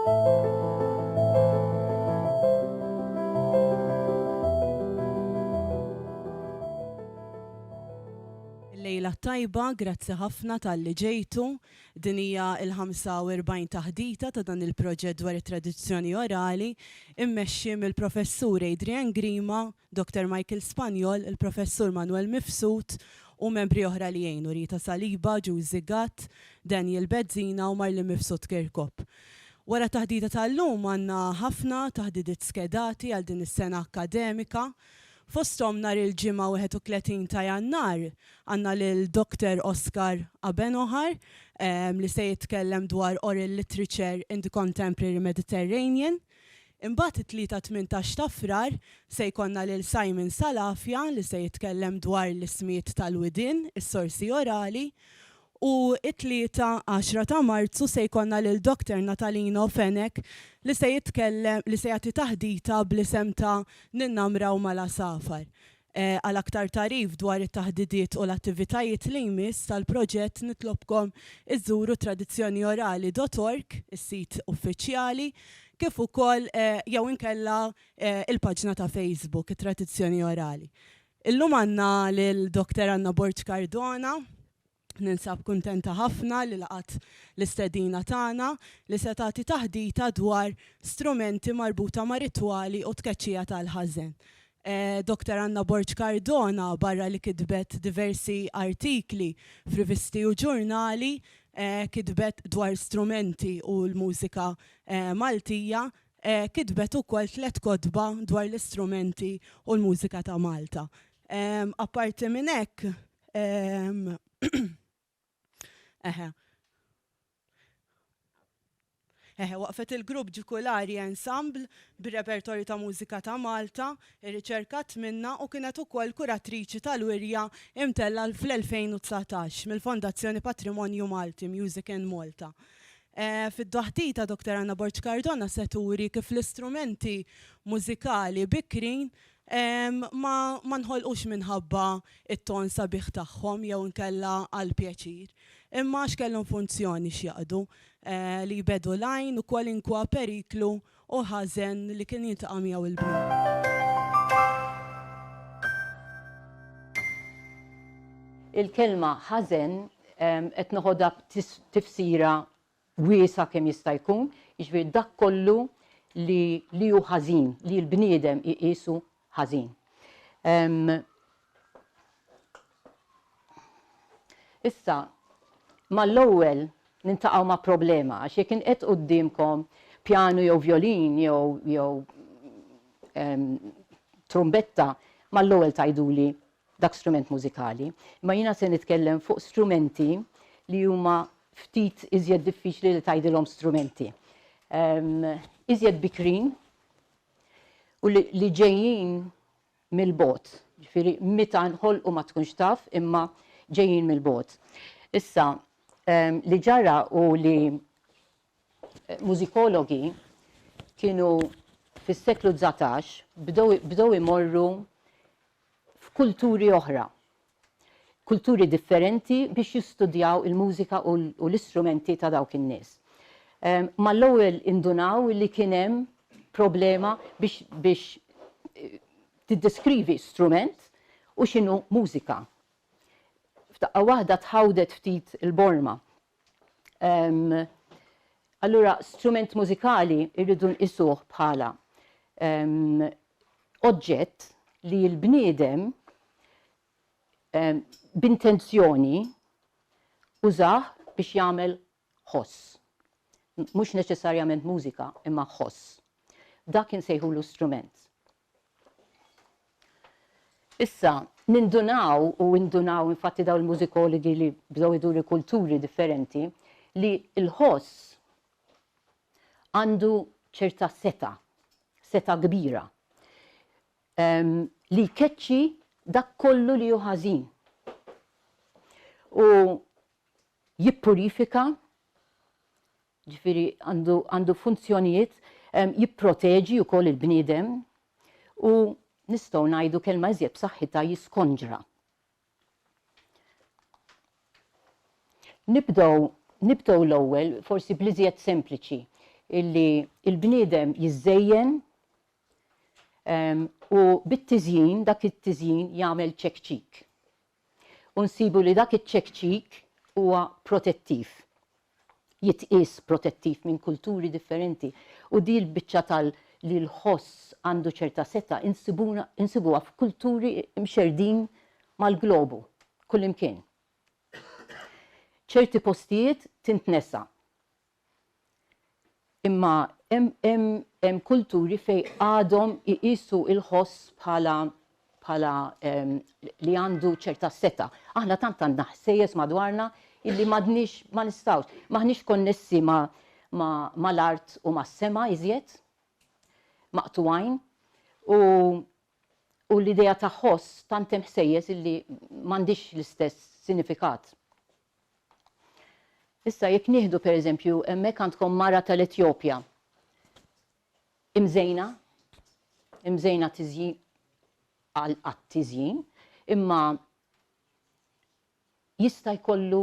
Lejla tajba, grazzi ħafna tal-li ġejtu. Din hija l-45 taħdita ta' dan il-proġett dwar it-tradizzjoni orali, immexxi mill-professur Adrian Grima, Dr. Michael Spanjol, il-professur Manuel Mifsud u membri oħra li jgħinu Rita Saliba, Giusi Gatt, Daniel Bezzina u Marlin Mifsud Kirkop. Wara taħdita tal-lum għandna ħafna taħdidiet skedati għal din is-sena akademika. Fosthom nhar il-ġimgħa 31 ta' Jannar għandna lil Dr. Oscar Abenohar li se jitkellem dwar oral literature in the contemporary Mediterranean. Imbagħad it-3-18 ta' Frar se jkollna lil Simon Salafja li se jitkellem dwar l-ismiet tal-widin, is-sorsi orali. U it-3-10 ta' Marzu se jkollna lil Dr. Natalino Fenek li se jitkellem li se jagħti taħdita bl-isem ta' Ninnamraw mala Safar. Għal aktar tarif dwar it-taħdidiet u l-attivitajiet li jmiss tal-proġett nitlobkom iżżuru tradizzjoniorali.org, is-sit uffiċjali, kif ukoll jew inkella il-paġna ta' Facebook it-Tradizzjoni Orali. Illum għandna lil Dr. Anna Borġ Cardona. Ninsab kuntenta ħafna li laqat l-istedina tagħna li se tagħti taħdita dwar strumenti marbuta ma' ritwali u tkeċċija tal-ħażen. Dr. Anna Borġ Cardona barra li kitbet diversi artikli f'rivisti u ġurnali, kitbet dwar strumenti u l-mużika Maltija, kitbet ukoll 3 kotba dwar l-istrumenti u l-mużika ta' Malta. Apparti minn hekk, waqfet il-grupp Ġikulari Ensemble bir-repertorju ta' mużika ta' Malta, irriċerkat minna u kienet ukoll kuratriċi tal-wirja imtella fl-2019 mill-Fondazzjoni Patrimonju Malti Music in Malta. Fid-daħdita Dr. Anna Borġ Cardona se turi kif l-istrumenti mużikali bikrin ma nħolqux minħabba it-ton sabiħ tagħhom jew inkella għal pjaċir. Imma x'kellhom funzjoni x'jaqdu li jbedu lajn u kwalinkwa periklu u ħażen li kien jiltaqa' miegħu il-bniedem. Il-kelma ħażen qed noħodha tifsira wiesa kemm jista' jkun, jiġifieri dak kollu li hu ħażin, li l-bniedem iqisu ħażin. Issa, mal-ewwel nintaqgħu ma' problema għax jekk inqed qudiemkom pjanu jew violin jew trumbetta, mal-ewwel tgħiduli dak strument mużikali. Imma jiena se nitkellem fuq strumenti li huma ftit iżjed diffiċli li tgħidilhom strumenti. Iżjed bikrin u li ġejjin mill-bot. Ġifieri meta nħolqu ma tkunx taf imma ġejjin mill-bot. Issa li ġara u li mużikologi kienu fis-seklu 19 bdew imorru f'kulturi oħra, kulturi differenti biex jistudjaw il-mużika u l-istrumenti ta' dawk in-nies. Mal-ewwel indunaw li kien hemm problema biex tiddeskrivi strument u x'inhu mużika. F'daqqa waħda tħawdet ftit il-borma. Allura strument mużikali irridu nqisuh bħala oġġett li l-bniedem b'intenzjoni użah biex jagħmel ħoss. Mhux neċessarjament mużika, imma ħoss. Dak insejħulu strument. Issa, nindunaw infatti daw il-mużikologi li bdew iduru kulturi differenti li l-ħoss għandu ċerta seta kbira li jkeċċi dak kollu li hu ħażin u jippurifika, ġifieri għandu funzjonijiet, jipproteġi wkoll il-bniedem u nistgħu ngħidu kelma iżjed b'saħħitha jiskonġra. Nibdew l-ewwel forsi bl-iżjed sempliċi illi il-bniedem jiżżejjen u bit-tiżjin, dak it-tiżjin jagħmel ċekċik. U nsibu li dak iċ-ċekċik huwa protettiv. Jitqies protettiv minn kulturi differenti. U di l-biċċa li l-ħoss għandu ċerta seta' insibuha f'kulturi mxerdin mal-globu, kullimkien. ċerti postijiet tintnesa. Imma hemm kulturi fej għadhom iqisu il-ħoss bħala li għandu ċerta seta'. Aħna tant għandna ħsejjes madwarna illi ma nistgħux, maħniex konnessi mal-art u mas-sema iżjed, maqtuwajn, u l-idea ta' ħoss tant hemm ħsejjes illi m'għandix l-istess sinifikat. Issa jekk nieħdu pereżempju hemmhekk għandkom mara tal-Etjopja. Imżejna tiżjin għat-tiżjin, imma jista' jkollu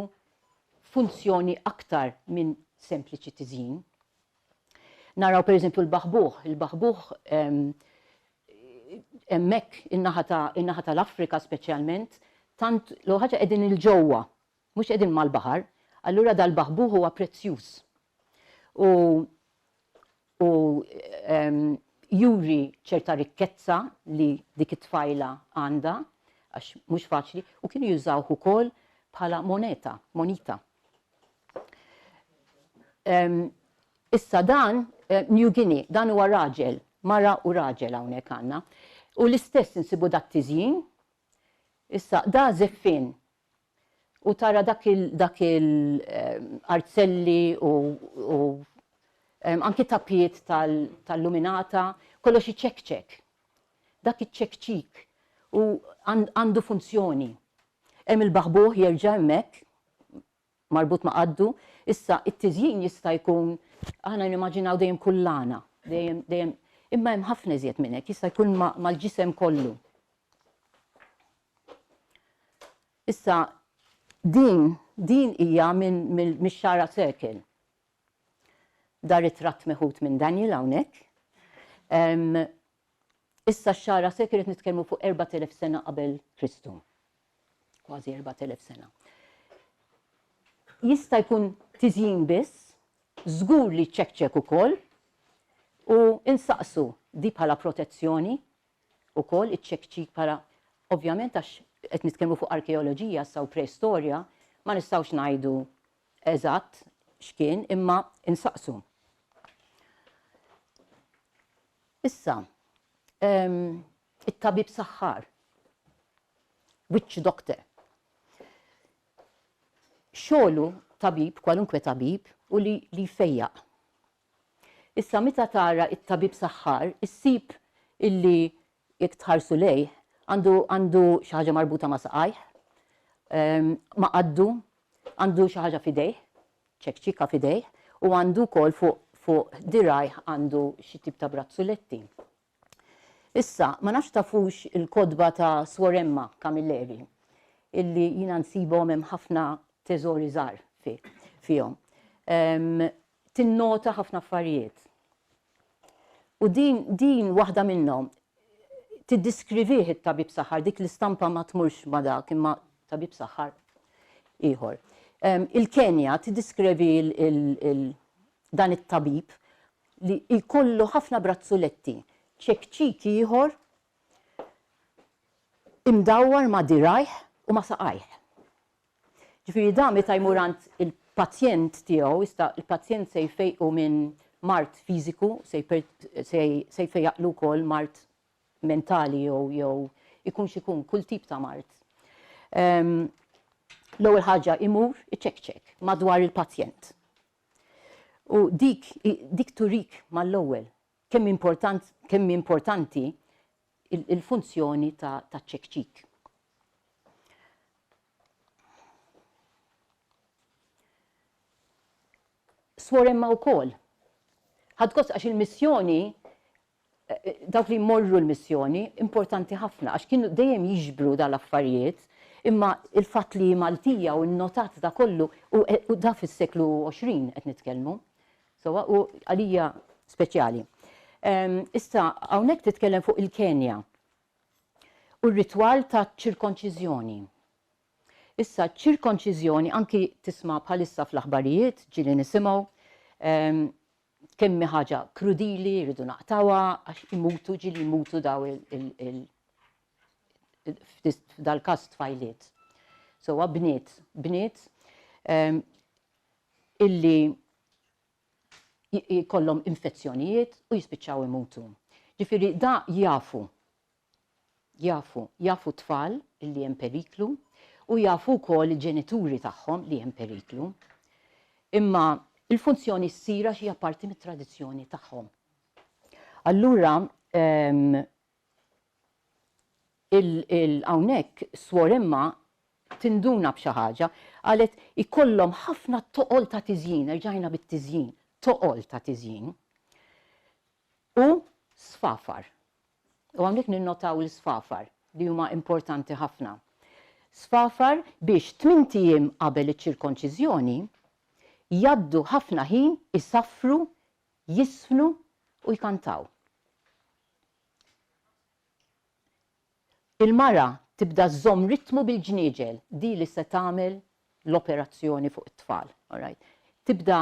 funzjoni aktar minn sempliċi tiżjin. Naraw pereżempju l-baħbuħ. Il-baħbuħ hemmhekk in-naħa tal-Afrika speċjalment, tant l ħaġa qegħdin il-ġewwa, mhux qegħdin mal-baħar. Allura dal-baħbuħ huwa prezzjuż. U juri ċerta rikkezza li dik it-tfajla għandha, għax mhux faċli, u kienu jużawh ukoll bħala moneta. Issa dan New Guinea, dan huwa raġel, mara u raġel hawnhekk għandna. U l-istess insibu dat-tiżjin, issa da żeffin. U tara dak il-arzelli u anki tappiet tal-luminata, kollox iċekċek. Dak iċekċik u għandu funzjoni. Hemm il-baħbuħ jerġa' hemmhekk marbut ma' qaddu, issa it-tiżjin jista' jkun aħna nimmaġinaw dejjem kullana, dejjem imma hemm ħafna iżjed minn hekk, jista' jkun mal-ġisem kollu. Issa din hija mix-Xara Circle. Dar it-tratt meħud minn Daniel hawnhekk. Issa x-Xara Circle qed nitkellmu fuq 4000 sena qabel Kristu. Kważi 4000 sena. Jista' jkun tiżjin biss, żgur li ċekċek ukoll, u insaqsu di bħala protezzjoni ukoll iċ-ċekċik bħala ovvjament għax qed nitkellmu fuq arkeoloġija u preistorja, ma nistgħux ngħidu eżatt x'kien imma insaqsu. Issa, it-tabib saħħar, witch doctor. Xogħlu tabib, kwalunkwe tabib, u li jfejjaq. Issa meta tara it-tabib saħħar, issib illi jekk tħarsu lejh għandu xi ħaġa marbuta ma' saqajh, ma' qaddu, għandu xi ħaġa f'idejh, ċekċika f'idejh, u għandu wkoll fuq dirajh għandu xi tip ta' brazzuletti. Issa, ma nafx tafux il-kodba ta' Suor Emma Camilleri, illi jiena nsibhom hemm ħafna teżori żgħar fihom. Tinnota ħafna affarijiet. U din waħda minnhom tiddiskrivih it-tabib saħħar, dik l-istampa ma tmurx ma dak, imma tabib saħħar ieħor. Il-Kenja tiddiskrivi dan it-tabib li jkollu ħafna brazzuletti, ċekċik ieħor imdawwar ma' dirajh u ma' saqajh. Ġifieri da meta jmur għand il-pazjent tiegħu, issa il-pazjent se jfejqu minn mart fiżiku, se jfejjaqlu wkoll mart mentali jew ikun xikun kull tip ta' mart. L-ewwel ħaġa imur iċekċek madwar il-pazjent. U dik turik mal-ewwel kemm importanti il-funzjoni ta' ċekċik. Suor Emma wkoll. Ħadgost għax il-missjoni dawk li jmorru l-missjoni importanti ħafna għax kienu dejjem jiġbru dal-affarijiet, imma il-fatt li Maltija u n-notat da kollu u da fis-seklu 20 qed nitkellmu, So, u għalija speċjali. Issa, hawnhekk titkellem fuq il-Kenja u r-ritwal ta' ċirkonċiżjoni. Issa, ċirkonċiżjoni anki tisma' bħalissa fl-aħbarijiet ġieli nisimgħu kemm ħaġa krudili, jridu naqtawha għax imutu ġieli jmutu daw f'dal-każ tfajliet. So, bniet illi jkollhom infezzjonijiet u jispiċċaw imutu. Ġifieri da jafu tfal illi hemm periklu u jafu wkoll il-ġenituri tagħhom li hemm periklu. Imma il-funzjoni ssira xi parti mit-tradizzjoni tagħhom. Allura hawnhekk swor imma tinduna b'xi ħaġa qalet ikollhom ħafna toqol ta' tiżjin, rġajna bit-tiżjin, toqol ta' tiżjin u sfafar. U hawnhekk ninnotaw l-sfafar li huma importanti ħafna. Sfafar biex 8 ijiem qabel iċ-ċirkonċiżjoni jgħaddu ħafna ħin isaffru, jisfnu u jkantaw. Il-mara tibda żomm ritmu bil-ġnieġel, di li se tagħmel l-operazzjoni fuq it-tfal. Tibda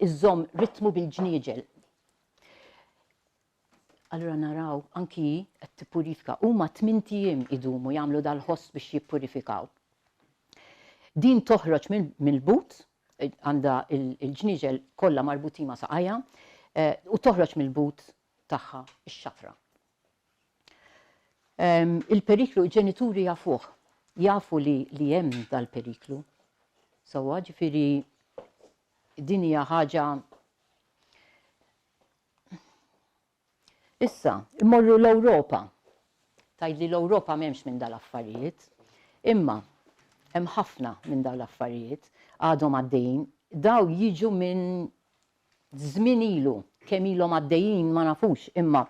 iżżomm ritmu bil-ġnieġel. Allura naraw anki qed tippurifika huma 8 ijiem idumu jagħmlu dal-ħoss biex jippurifikaw. Din toħroġ mill-but, għandha il-ġnieġel kollha marbutin ma' saqajja, u toħroġ mill-but tagħha ix-xafra. Il-periklu ġenituri jafuh, jafu li hemm dal-periklu. Sewwa ġifieri din hija ħaġa. Issa, immorru l-Ewropa. Tgħidli l-Ewropa m'hemmx minn dal-affarijiet, imma hemm ħafna minn dawn l-affarijiet għadhom għaddejjin, daw jiġu minn żmien ilu, kemm ilhom għaddejjin ma nafux, imma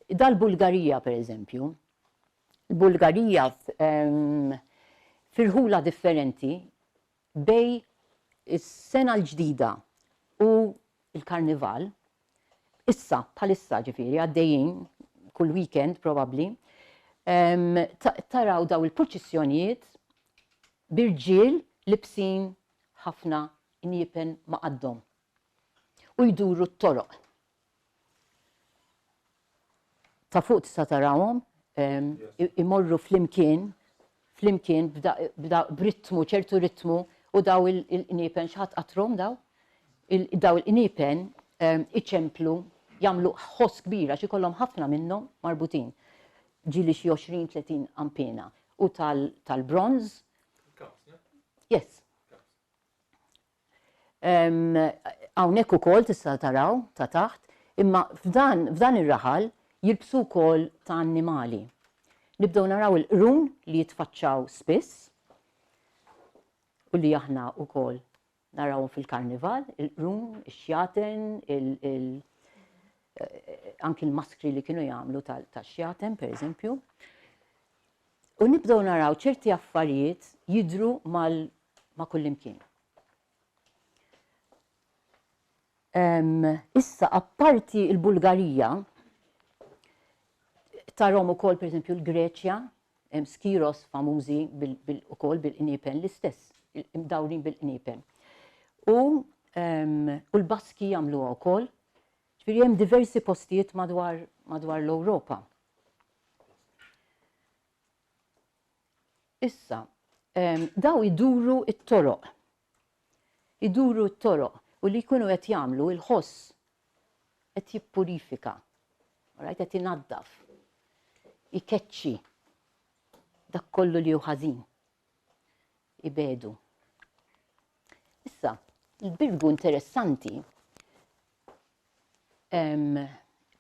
dal-Bulgarija pereżempju, il-Bulgarija firħula differenti bej is-sena l-ġdida u l-Karnival, issa bħalissa ġifieri għaddejjin kull weekend probabbli, taraw daw il-proċessjonijiet birġiel libsin ħafna injipen ma' qaddhom u jduru t-toroq. Ta' fuq tista' tarawhom imorru flimkien b'ritmu, ċertu ritmu u daw il-injipen x'ħadd qatrhom daw il-injipen iċemplu jagħmlu ħoss kbira xi jkollhom ħafna minnhom marbutin. Ġieli xi 20-30 ampena u tal-bronz. Yes. Hawnhekk ukoll tista' taraw ta' taħt, imma f'dan ir-raħal jilbsu wkoll ta' annimali. Nibdew naraw il-qrun li jitfaċċaw spiss u li aħna wkoll narawhom fil-Karnival, il-qrun, ix-xjaten, anki l-maskri li kienu jagħmlu tax-xjaten pereżempju. U nibdew naraw ċerti affarijiet jidhru ma' kullimkien. Issa apparti il-Bulgarija, tarom ukoll pereżempju l-Greċja, hemm skiros famużi ukoll bil-injipen l-istess, imdawrin bil-injipen. U l-Baski jagħmluha wkoll, ġifieri hemm diversi postijiet madwar l-Ewropa. Issa, daw iduru t-toroq. Iduru t-toroq u li jkunu qed jagħmlu il-ħoss qed jippurifika, qed inaddaf, ikeċċi dak kollu li hu ħażin. Ibedu. Issa, il-birgu interessanti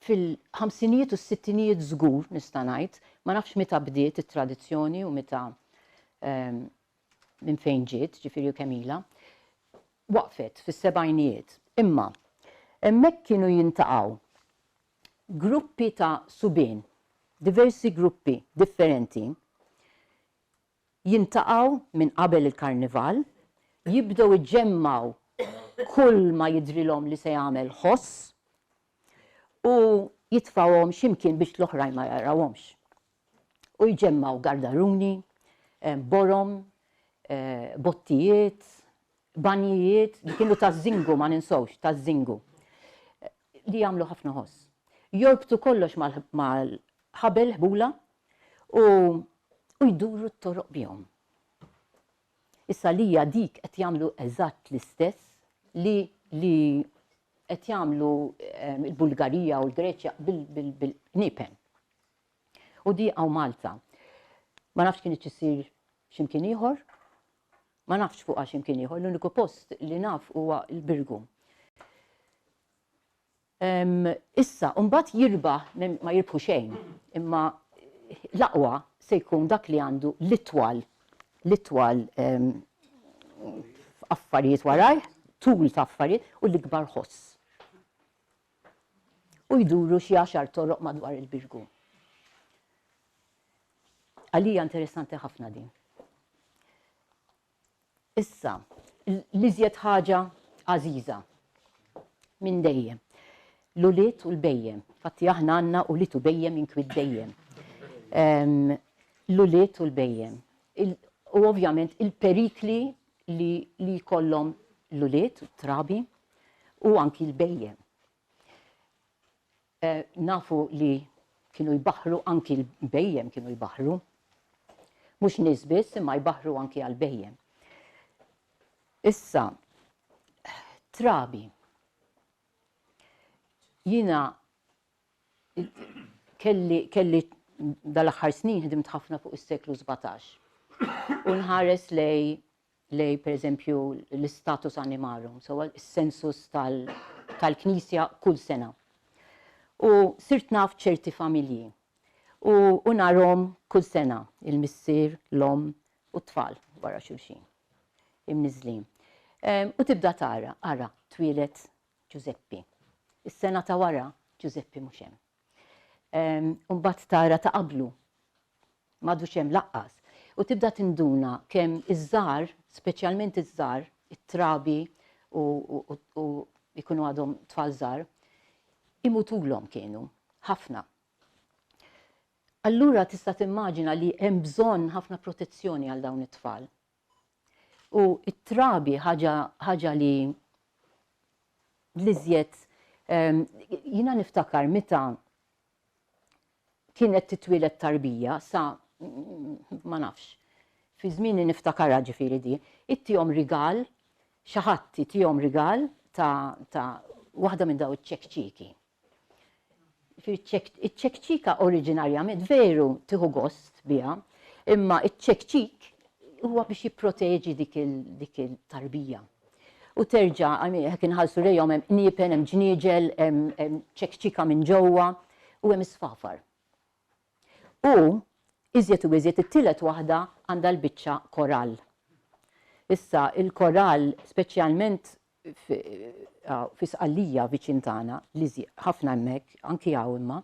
fil-ħamsinijiet u s-sittinijiet żgur nista' ngħid, ma nafx meta bdiet it-tradizzjoni u meta minn fejn ġiet, ġifieri kemm ilha, waqfet fis-sebgħinijiet. Imma hemmhekk kienu jintaqgħu gruppi ta' subien, diversi gruppi differenti, jintaqgħu minn qabel il-Karnival, jibdew iġġemmaw kull ma jidrilhom li se jagħmel ħoss u jitfawhom x'imkien biex l-oħrajn ma jarawhomx. U jġemmaw gardaruni, borom, bottijiet, banjijiet, li kienu ta' żingu ma ninsawx, ta' żingu, li jagħmlu ħafna ħoss. Jorbtu kollox mal-ħabel ħbula u jduru t-toroq bihom. Issa lija dik qed jagħmlu eżatt l-istess li qed jagħmlu il-Bulgarija u l-Greċja bil-Nipen. U di hawn Malta. Ma nafx kienet issir x'imkien ieħor, ma nafx fuqha x'imkien ieħor, l-uniku post li naf huwa l-Birgu. Issa, mbagħad jirbaħ ma jirbħu xejn, imma l-aqwa se jkun dak li għandu l-itwal affarijiet warajh, tul ta' affarijiet u l-ikbar ħoss. U jduru xi 10 toroq madwar il-Birgu. Għalija interessanti ħafna din. Issa, l-iżjed ħaġa għażiża minn dejjem. L-uliet u l-bejjem. Fatti aħna għandna uliet u bejjem inkwit dejjem. L-uliet u l-bejjem. U ovvjament il-perikli li jkollhom l-uliet, trabi, u anki l-bejjem. Nafu li kienu jbaħru, anki l-bejjem kienu jbaħru. Mhux nies biss, imma jbaħru anki għal-bejjem. Issa, trabi. Jiena kelli dal-aħħar snin ħdimt ħafna fuq is-seklu 17. U nħares lej pereżempju l-status animarum, sewa s-sensus tal-Knisja kull sena. U sirt naf ċerti familji. U narhom kull sena il-missier, l-om u t-tfal wara xulxin. Imniżlin. U tibda tara, ara, twilet Giuseppi. Is-sena ta' wara Giuseppi mhux hemm. Mbagħad tara ta' qablu m'għadux hemm laqqas. U tibda tinduna kemm iż-żgħar, speċjalment iż-żgħar, it-trabi u jkunu għadhom tfal żgħar, imutulhom kienu ħafna. Allura tista' timmaġina li hemm bżonn ħafna protezzjoni għal dawn it-tfal. U it-trabi ħaġa li l-iżjed jiena niftakar meta kienet titwieled tarbija sa ma nafx. Fi żmieni niftakarha ġifieri di, ittihom rigal, xi ħadd ittihom rigal ta' waħda minn daw iċ-ċekċiki. Iċ-ċekċika oriġinarjament veru tieħu gost biha, imma iċ-ċekċik huwa biex jipproteġi dik il-tarbija. U terġa' hekk inħallsu lejhom hemm niepen, hemm ġnieġel, hemm ċekċika minn ġewwa u hemm isfafar. U iżjed u iżjed it-tielet waħda għandha l-biċċa korall. Issa il-korall speċjalment fi Sqallija viċin tagħna li ħafna hemmhekk anki hawn imma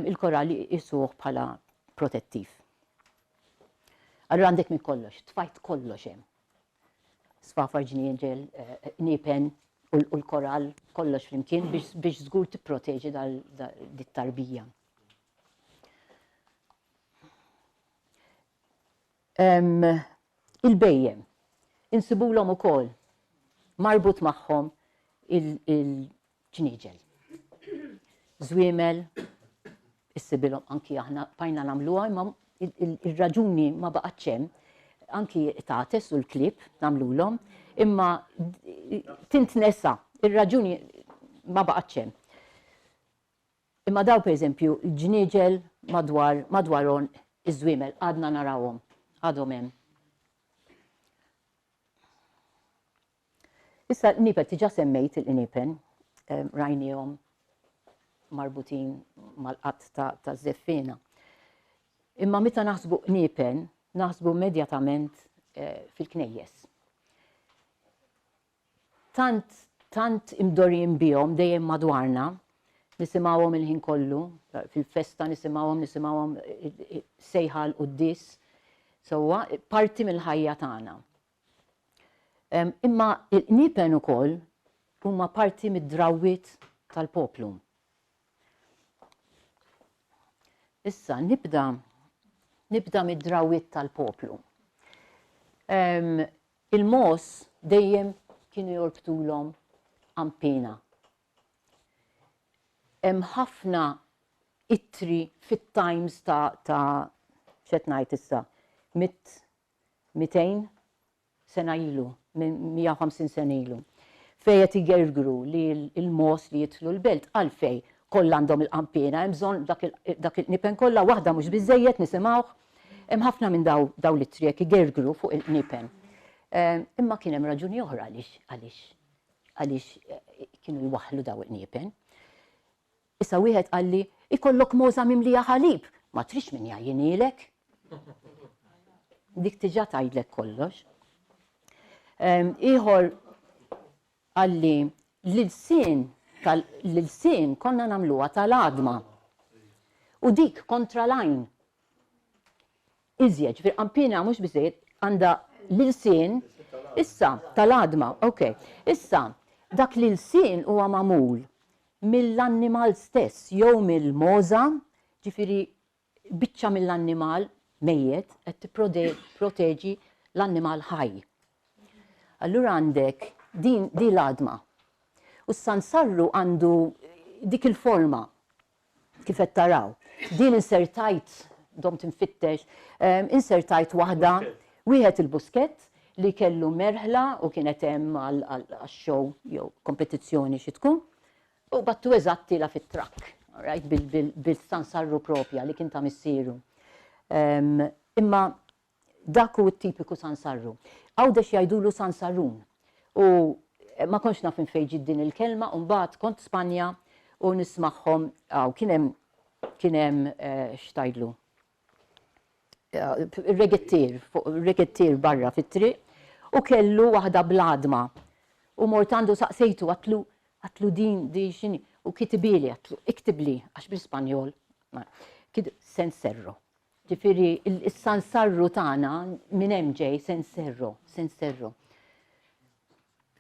il-korall isuh bħala protettiv. Allura għandek minn kollox, tfajt kollox hemm. Sfafar ġnieġel, niepen u l-korall kollox flimkien biex żgur tipproteġi dit-tarbija. Il-bejjem, insibulhom ukoll marbut magħhom il-ġnieġel. Żwiemel, issibilhom anki aħna bajna nagħmluha imma il-raġuni ma baqgħetx hemm, anki tagħtes u l-klib nagħmluhom, imma tintnesa, ir-raġuni ma baqgħetx hemm. Imma daw pereżempju l-ġnieġel madwarhom iż-żwiemel għadna narawhom, għadhom hemm. Issa l-nipen, tiġa semmejt il-nipen, rajnihom marbutin mal-qatt ta' żeffina. Imma meta naħsbu nipen, naħsbu immedjatament fil-knejjes. Tant imdorjin bihom dejjem madwarna, nisimgħuhom il-ħin kollu, fil-festa nisimgħuhom sejħa l-qudies, sewwa parti mill-ħajja tagħna. Imma il-nipen ukoll huma parti mid-drawwiet tal-poplu. Issa nibda mid-drawwiet tal-poplu. Il-mos dejjem kienu jorbtulhom ampina. Hemm ħafna ittri fit-times ta' x'qed ngħid issa 200 sena ilu, 150 sena ilu. Fejn qed igergru li l-mos li jidħlu l-belt għalfejn kollha għandhom il-qampina, hemm bżonn dak il-nipen kollha waħda mhux biżejjed nisimgħuh. Hemm ħafna minn daw l-ittri jekk igergru fuq il-nipen. Imma kien hemm raġuni oħra għaliex kienu jwaħħlu daw il-nipen. Issa wieħed qal li ikollok moża mimlija ħalib, ma trix min jgħinilek. Dik diġà tgħidlek kollox. Ieħor għalli l-ilsien konna nagħmluha tal-għadma. U dik kontra l-għajn. Iżjed, qampina mhux biżejjed għandha l-ilsien issa tal-għadma, ok. Issa dak l-ilsien huwa magħmul mill-annimal stess jew mill-moża, ġifieri biċċa mill-annimal mejjed qed tipproteġi l-annimal ħaj. Allura għandek din l-għadma. U s-sansarru għandu dik il-forma kif qed taraw. Din insertajt dom tinfittex, insertajt waħda wieħed il-buskett li kellu merħla u kienet hemm għax-show jew kompetizzjoni xi tkun. U battu eżatti la fit-trakk, right? Bil-sansarru propja li kien ta' missieru. Imma dak hu t-tipiku sansarru. Għawdex jgħidulu sansarrun. U ma konx naf fejn ġiet din il-kelma, u mbagħad kont Spanja u nismagħhom kien hemm x'tajdlu. Reggettier barra fit-triq u kellu waħda bl-għadma. U mort għandu saqsejtu għatlu din xini, u kitibili għatlu, iktibli, għax bil-Spanjol, senserro. Ġifiri, il-sansarru tagħna minn hemm ġej senserro.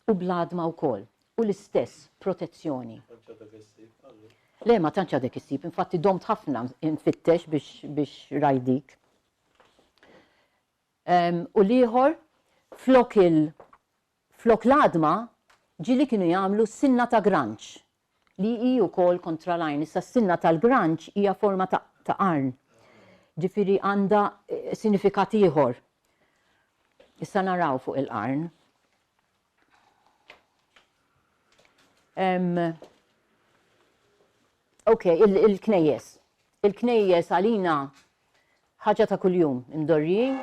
U bl-għadma wkoll, u l-istess protezzjoni. Le, ma tantx għadek issib, infatti domt ħafna infittex biex rajdik. U liħor, flok l-għadma, ġili kienu jagħmlu sinna ta' granċ li hi wkoll kontra l-għajn. Issa s-sinna tal-granċ hija forma ta' qarn. Ġifieri għandha sinifikat ieħor. Issa naraw fuq il-qarn. Ok, il-knejjes. Il-knejjes għalina ħaġa ta' kuljum, imdorrijin.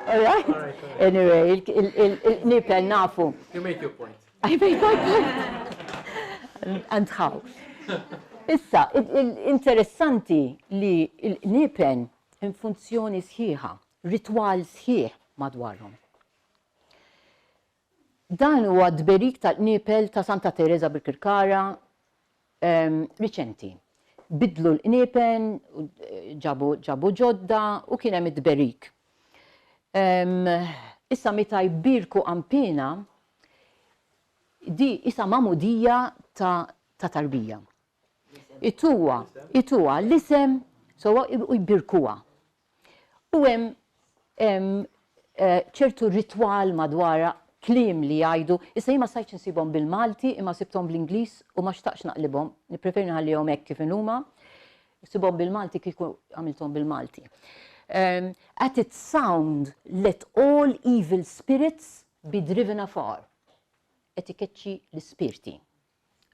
All right. Anyway, il-nipel nafu. You make your point. I make my point. And how? Issa, interessanti li il-nipen in funzjoni sħiħa, ritwal sħiħ madwarhom. Dan huwa d-berik tal-nipel ta' Santa Teresa bil-Kirkara riċenti. Bidlu l-nipen, ġabu ġodda u kien hemm id-berik. Issa meta jbirku qampina, di issa mamudija ta' tarbija. Ituwa l-isem, sowa jbirkuha. U hemm ċertu ritwal madwara kliem li jgħidu, issa jien ma sajtx insibhom bil-Malti, imma sibthom bl-Ingliż u ma xtaqx naqlibhom, nippreferi nħallihom hekk kif huma. Sibhom bil-Malti kieku għamilthom bil-Malti. At its sound, let all evil spirits be driven afar. Etikeċċi l-spirti.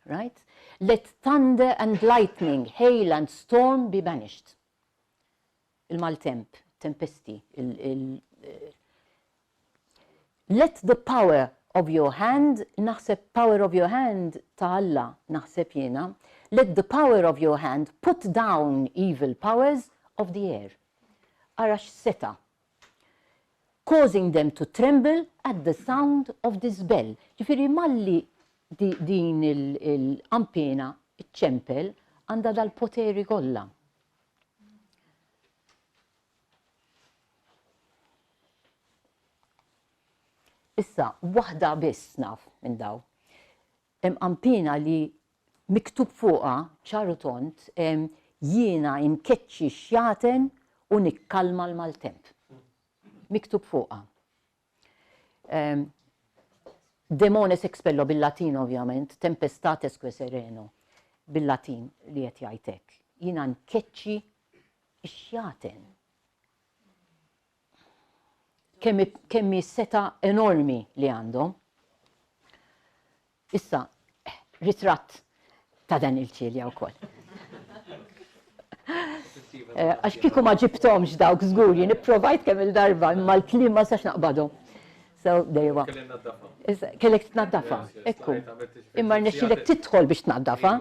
Right? Let thunder and lightning, hail and storm be banished. Il-maltemp, tempesti. Let the power of your hand, naħseb power of your hand ta' Alla, naħseb jiena. Let the power of your hand put down evil powers of the air. Arax seta, causing them to tremble at the sound of this bell. Ġifieri malli din il-qampina, iċ-ċempel, għandha dal-poteri kollha. Issa, waħda biss naf minn daw. Hemm qampina li miktub fuqha ċaru tont jiena inkeċċi xjaten u nikkalma l-maltemp. Miktub fuqha. Demones expello bil-Latin ovvjament, tempestates que sereno bil-Latin li qed jgħidlek. Jiena nkeċċi x-xjaten. Kemm seta enormi li għandhom. Issa, ritratt ta' dan il-ċilja wkoll. Għax kieku ma ġibtomx dawk żgur, jien ipprovajt kemm il-darba imma l-kliem ma sax naqbadhom. So, dejwa. Kellek tnaddafa, ekku. Imma rnexxilek tidħol biex tnaddafa.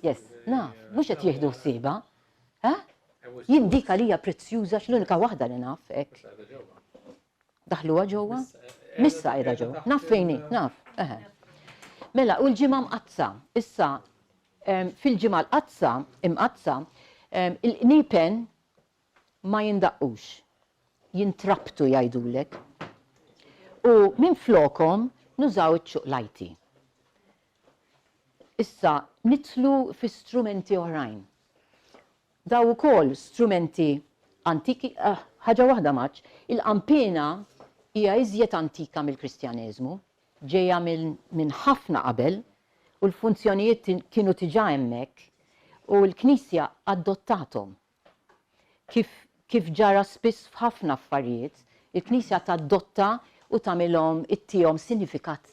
Yes, naf, mhux qed jieħdu ħsieba. Jien dik għalija prezzjuża x'l-unika waħda li naf hekk. Daħluha ġewwa? Missa qiegħda ġewwa. Naf fejn naf. Mela, u l-ġimgħa mqazza. Issa fil-ġimgħa imqazza, il-qniepen ma jindaqqux. Jintrabtu jgħidulek. U minn flokhom nużaw iċ-ċuqlajti. Issa nitlu fi strumenti oħrajn. Daw ukoll strumenti antiki, ħaġa waħda maċ, il-qampina hija iżjed antika mill-Kristjaneżmu, ġejja minn ħafna qabel, u l-funzjonijiet kienu tiġà hemmhekk, u l-Knisja adottathom. Kif ġara spiss f'ħafna affarijiet, il-Knisja tadotta u tagħmilhom ittihom sinifikat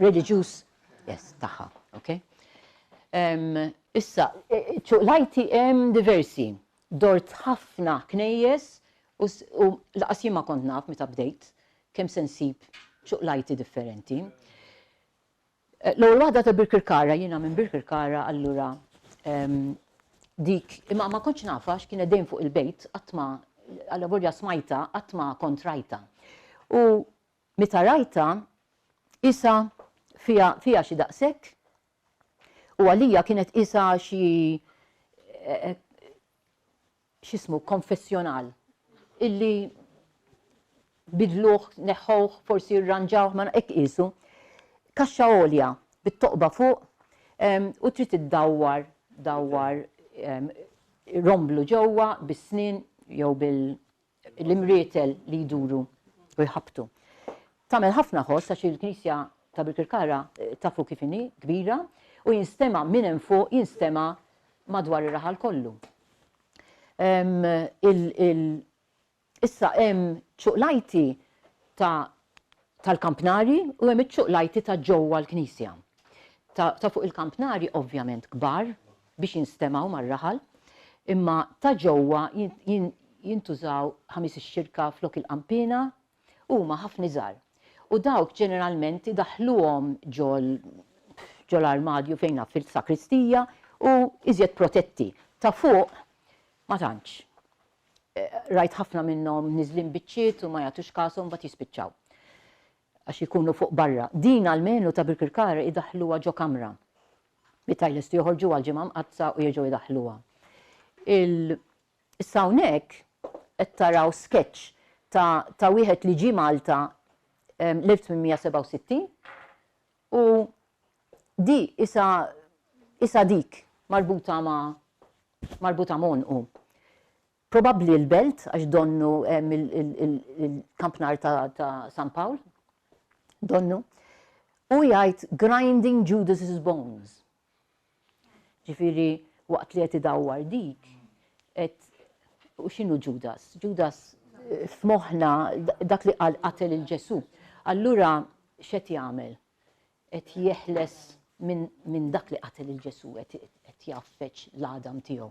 reliġjuż tagħha, okay? Issa, ċuqlajti hemm diversi, dort ħafna knejjes u laqas jien ma kont naf meta bdejt kemm se nsib ċuqlajti differenti. L-ewwel waħda ta' Birkirkara, jiena minn Birkirkara allura dik, imma ma kontx nafa x'kienet dejjem fuq il-bejt qatt ma alla volja smajta qatt ma kont rajta. U meta rajta isa fiha xi daqshekk u għalija kienet isa xi x'ismu konfessjonal illi bidluh, neħħuh, forsi rranġawh ma hekk qisu. Kaxxa għolja bit-toqba fuq u trid iddawwar romblu ġewwa bis-snien jew bil-imrietel li jduru u jħabtu. Tagħmel ħafna ħoss għax il-Knisja ta' Birkirkara tafu kif inhi kbira u jinstema' minn hemm fuq jinstema' madwar ir-raħal kollu. Issa hemm ċuqlajti tal-kampnari u hemm iċ-ċuqlajti ta' ġewwa l-Knisja. Ta' fuq il-kampnari ovvjament kbar biex jinstemaw mar-raħal, imma ta' ġewwa jintużaw ħamis ix-xirka flok il-qampina huma ħafna iżgħar. U dawk ġeneralment idaħħluhom ġol armadju fejn fil-sakristija u iżjed protetti. Ta' fuq ma tantx. Rajt ħafna minnhom niżlin biċċiet u ma jagħtux kasom bat jispiċċaw għax ikunu fuq barra. Din għalmenu ta' Birkirkara idaħħluha ġo kamra. Meta jlesti joħorġu għal-ġimgħa mqazza u jerġgħu idaħħluha. Issa hawnhekk qed taraw sketch ta' wieħed li ġie Malta l-1867 u di isa dik marbuta monqu. Probabbli l-belt għax donnu il-kampnar ta' San Pawl, donnu, u jgħid grinding Judas's bones. Ġifieri waqt li qed idawwar dik, u x'inhu Judas? Judas f'moħħna dak li qal qatel il-Ġesu. Allura x'qed jagħmel? Qed jeħles minn dak li qatel il-Ġesu, qed jaffeċ l-Adam tiegħu.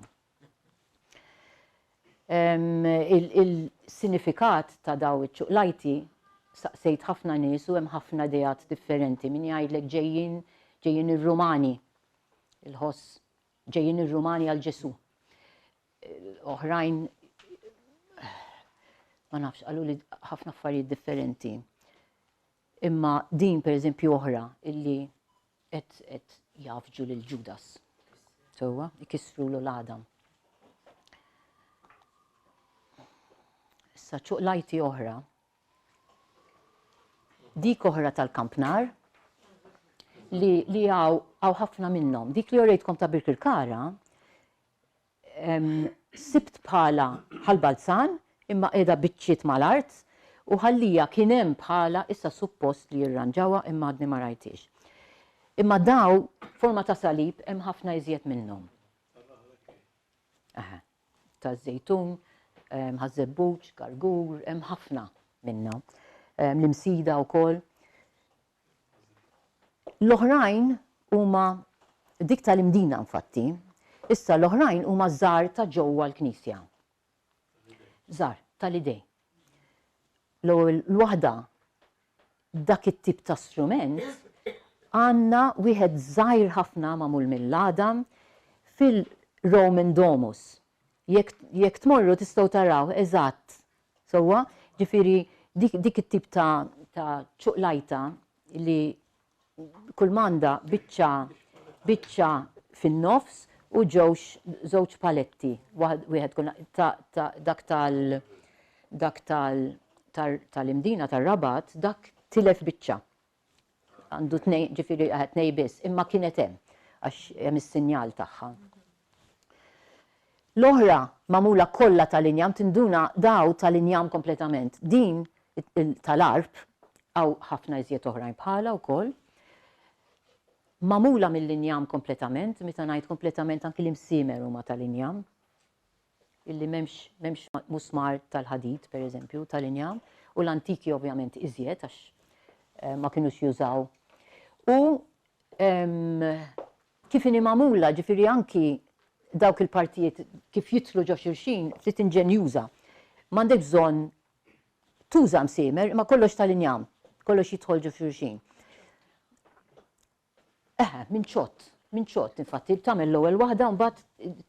Il-sinifikat ta' daw iċ-ċuqlajti saqsejt ħafna nies u hemm ħafna idejat differenti. Min jgħidlek ġejjin ir-Rumani, il-ħoss ġejjin ir-Rumani għal Ġesu. Oħrajn ma nafx qalu li ħafna affarijiet differenti. Imma din pereżempju oħra illi qed jafġu lil Ġudas. Sewwa ikissrulu l-Adam. Issa ċuqlajti oħra. Dik oħra tal-Kampnar li għaw ħafna minnhom. Dik li jorejtkom ta' Birkirkara, sibt bħala ħal-balzan imma qiegħda biċċiet mal-art u ħallija kien hemm bħala issa suppost li jirranġawha imma għadni ma rajtix. Imma daw forma ta' salib hemm ħafna iżjed minnhom. Ta' żejtun, ħażebbuġ, gargur, hemm ħafna minnhom. L-imsida wkoll. L-oħrajn huma dik tal-imdina infatti, issa l-oħrajn huma żgħar ta' ġewwa l-Knisja. Żgħar tal-idej. L-waħda dak it-tip ta' strument għandna wieħed żgħir ħafna magħmul mill-għadam fil-Roman Domus. Jekk tmorru tistgħu taraw eżatt. Sewwa, ġifieri dik it-tip ta' ċuqlajta li kull manda biċċa fin-nofs u żewġ paletti. Wieħed kun dak tal-imdina tar-Rabat dak tilef biċċa. Għandu ġifieri tnej biss, imma kienet hemm għax hemm is-sinjal tagħha. L-oħra magħmula kollha tal-injam tinduna daw tal-injam kompletament. Din tal-arp għaw ħafna iżjed oħrajn bħala wkoll. Magħmula mill-injam kompletament, meta ngħid kompletament anki l-imsiemer huma tal-injam, illi m'hemmx musmar tal-ħadid pereżempju tal-injam, u l-antiki ovvjament iżjed għax ma kinux jużaw. U kif inhi magħmula ġifieri anki dawk il-partijiet kif jidħlu ġo xulxin ftit inġenjuża. M'għandek bżonn tuża msiemer, ma kollox tal-injam, kollox jidħol ġo xulxin. Minn ċott, infatti, tagħmel l-ewwel waħda u mbagħad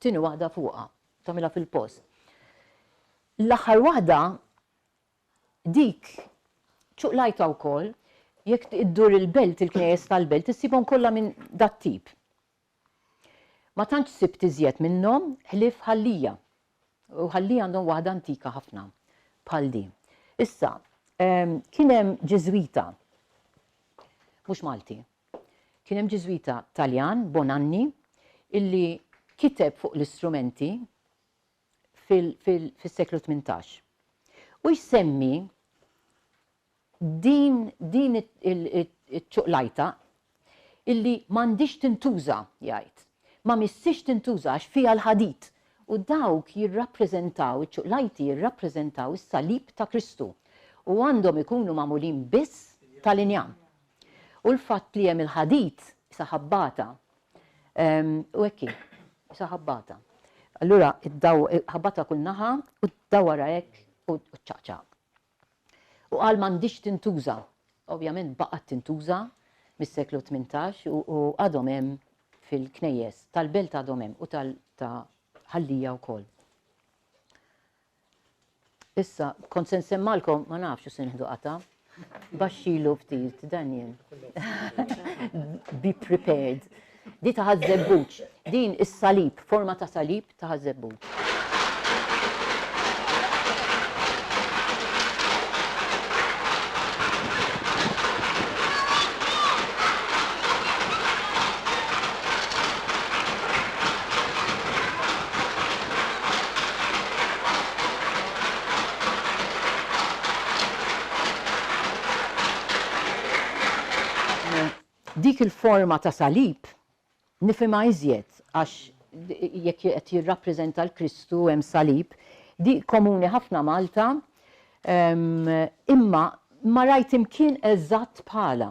tieni waħda fuqha, tagħmilha fil-post. L-aħħar waħda dik ċuqlajta wkoll, jekk iddur il-belt, il-knejjes tal-belt, issibhom kollha minn dat tip. Ma tantx sibt iżjed minnhom ħlief ħallija. U ħallija għandhom waħda antika ħafna bħal din. Issa, kien hemm Ġeżwita, mhux Malti. Kien hemm Ġeżwita Taljan, Bonanni, illi kiteb fuq l-istrumenti fis-seklu 18. U jsemmi din iċ-ċuqlajta illi m'għandix tintuża jgħid. Ma missix tintuża għax fiha l-ħadid. U dawk jirrappreżentaw, iċ-ċuqlajti jirrappreżentaw is-salib ta' Kristu. U għandhom ikunu magħmulin biss tal-injam. U l-fatt li hemm il-ħadid saħabbata. U hekk saħabbata. Allura ħabbata kull naħa u ddawwara hekk u ċċaqċaq. U qal m'għandix tintuża. Ovvjament baqgħet tintuża mis-seklu 18 u għadhom hemm fil-knejjes tal-belt għadhom hemm u ta' ħallija wkoll. Issa, kont se nsemmalkom ma nafx se nieħdu qata'. Baxxilu ftit, Daniel. Be prepared. Di ta' ħażebbuġ. Din is-salib, forma ta' salib ta' ħażebbuġ. Dik il-forma ta' salib nifhimha iżjed għax jekk qed jirrappreżenta l-Kristu hemm salib, di komuni ħafna Malta, imma ma rajt imkien eżatt bħala.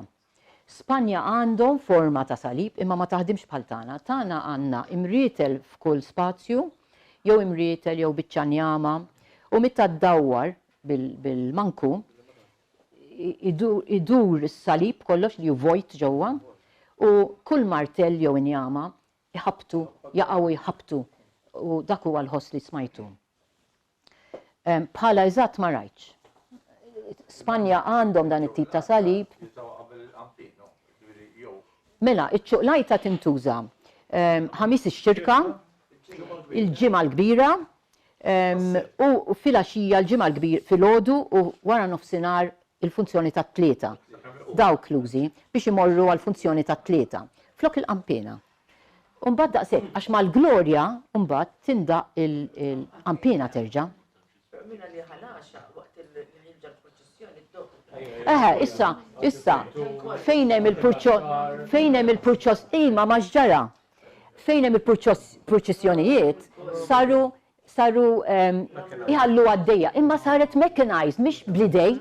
Spanja għandhom forma ta' salib imma ma taħdimx bħal tagħna. Tagħna għandna imrietel f'kull spazju, jew imrietel jew biċċanjama, u meta ddawwar bil-manku idur is-salib kollox li vojt ġewwa u kull martell jew injama jaqgħu jħabtu u dak huwa l-ħoss li smajtu. Bħala eżatt ma rajtx. Spanja għandhom dan it-tip ta' salib. Mela, iċ-ċuqlajta tintuża ħamis ix-xirka, il-ġimgħa l-kbira, U fil-għaxija l-ġimgħa l-kbir fil-għodu u wara nofsinhar il-funzjoni tat-tlieta. Dawk klużi biex imorru għal-funzjoni tat-tlieta. Flok il-qampina. Umbagħad daqshekk għax mal-glorja mbagħad tindaq il-qampina terġa'. Mina li ħalaxa waqt il-ħilġa l-proċessjoni issa, fejn hemm il-purċos, ma maġġara. Fejn hemm il-proċessjonijiet saru iħallu għaddejja, imma saret mechanized, mhix blidej.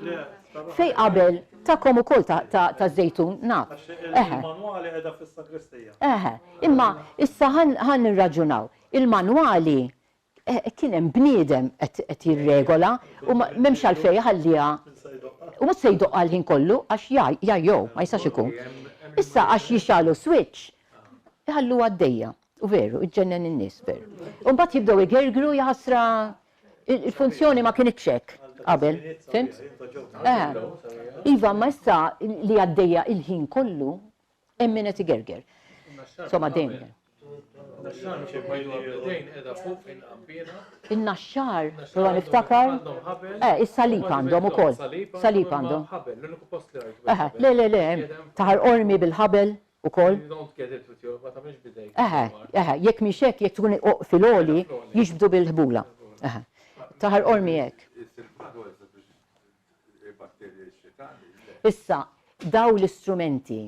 Fej qabel takom ukoll ta' żejtun naf. Il-manwali qiegħda fis-sagristija. Imma issa ħan nirraġunaw. Il-manwali kien hemm bniedem qed jirregola u m'hemmx għalfejn ħalliha u mhux se jdoqqa l-ħin kollu għax jajjow ma jistax ikun. Issa għax jixalu switch iħallu għaddejja u veru, iġġennen in-nies veru. U mbagħad jibdew igergru jaħasra il-funzjoni ma kienitx hekk qabel, fimt? Iva, ma issa li għaddejja il-ħin kollu hemm min qed igerger. Insomma dejjem. Il-naxxar, prova niftakar, is-salib għandhom ukoll. Salib għandhom. Le, taħar ormi bil-ħabel ukoll. Jekk mhix hekk, jekk tkun fil-oli jiġbdu bil-ħbula. Taħar ormi hekk. Issa, daw l-istrumenti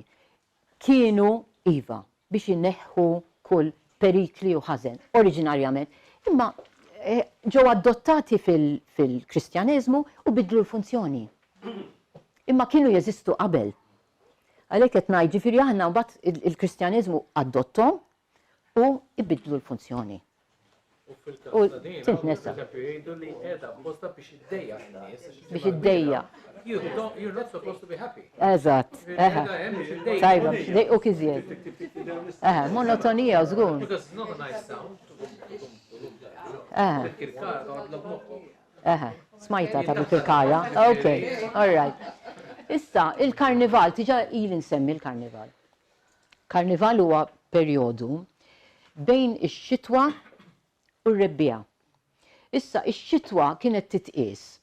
kienu iva biex jinneħħu kull perikli u ħażen, oriġinarjament, imma ġew adottati fil-Kristjaneżmu u bidlu l-funzjoni. Imma kienu jeżistu qabel. Għalhekk qed ngħid ġifieri aħna mbagħad il-Kristjaneżmu adottom u ibidlu l-funzjoni. U fil-każ din, jgħidu li qiegħda apposta biex iddejja n-nies. Biex iddejja. You're not supposed to be happy. Eżatt. Tajba, u kiżjed. Monotonija żgur. Because it's not a nice sound. Smajta ta' bil-kirkara. Ok, all right. Issa, il-karnival, tiġa il-insemmi il-karnival. Karnival huwa perjodu bejn ix-xitwa u r-rebbija. Issa, ix-xitwa kienet titqies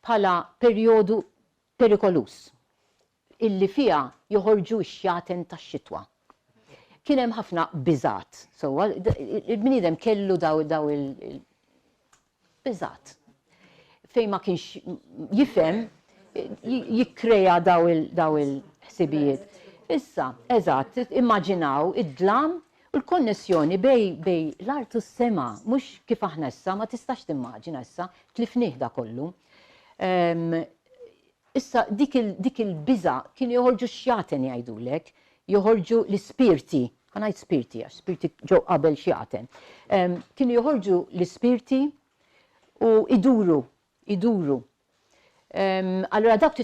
bħala perjodu perikolus illi fija joħorġu x-xjaten tax-xitwa. Kien hemm ħafna biżat. So, il-bniedem kellu daw il-biżat. Fejn ma kienx jifhem jikkreja daw il-ħsibijiet. Issa, eżatt, immaġinaw id-dlam u l-konnessjoni bej l-art u s-sema, mhux kif aħna issa, ma tistax timmaġina issa, tlifnih da kollu. Issa, dik il-biża kien joħorġu x-xjaten jgħidulek, joħorġu l-ispirti, ħanajt spirti, għax spirti ġew qabel xjaten. Kienu joħorġu l-ispirti u iduru. Allora dak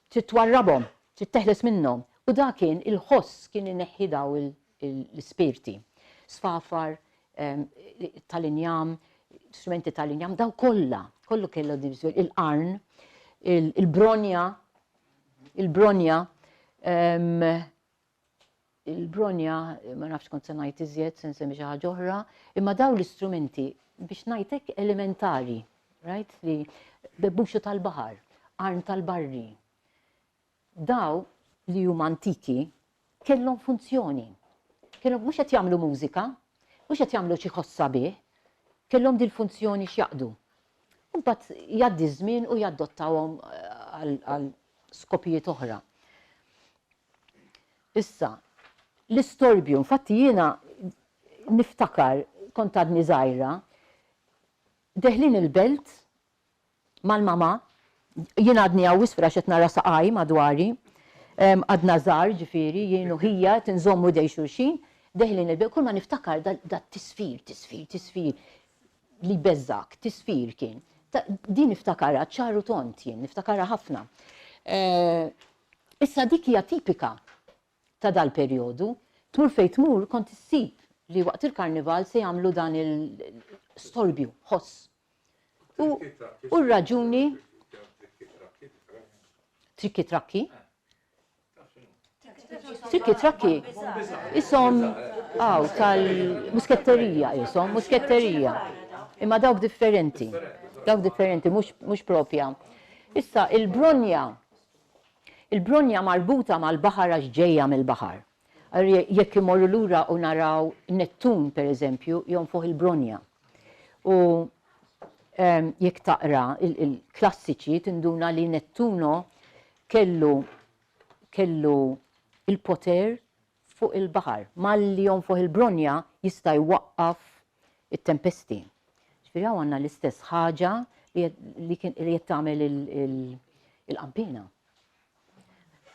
titwarrabhom, titteħles minnhom. U dak kien il-ħoss kien ineħħi daw l-ispirti. Sfafar, tal-injam, strumenti tal-injam, daw kollha, kollu kellu divizjoni, il-qarn, il-bronja, ma nafx kont se ngħid iżjed se nsemmi xi ħaġa oħra, imma daw l-istrumenti biex ngħidlek elementari, right? Li bebbuxu tal-baħar, qarn tal-barri. Daw li huma antiki kellhom funzjoni. Kellhom mhux qed jagħmlu mużika, mhux qed jagħmlu xi ħossa bih, kellhom dil funzjoni x'jaqdu. Mbagħad jgħaddi żmien u jaddottawhom għal skopijiet oħra. Issa, l-istorbju, infatti jiena niftakar kont għadni żgħira, deħlin il-belt mal-mama, jiena għadni għawis fra xet nara saqaj madwari, għadna żgħar ġifieri, jien u ħija tinżommu dej xulxin, deħlin il-belt, kull ma niftakar da tisfir li beżżak, tisfir kien. Din niftakara ċaru tont jien, niftakara ħafna. Issa dik hija tipika ta' dal-perjodu, tmur fejn tmur kont issib li waqt il-karnival se jagħmlu dan il-storbju, ħoss. U r-raġuni trikki-trakki. Trikki-trakki isom tal-musketterija, musketterija. Imma dawk differenti. Dawk differenti, mhux propja. Issa, il-bronja marbuta mal-baħar għax ġejja mill-baħar. Jekk imorru lura u naraw Nettun, per eżempju, jonfuħ il-bronja. U jekk taqra il-klassiċi tinduna li Nettuno kellu il-poter fuq il-baħar. Malli jonfuħ il-bronja jista' jwaqqaf it-tempesti. Ġifieri għandna l-istess ħaġa li qed tagħmel il-qampina.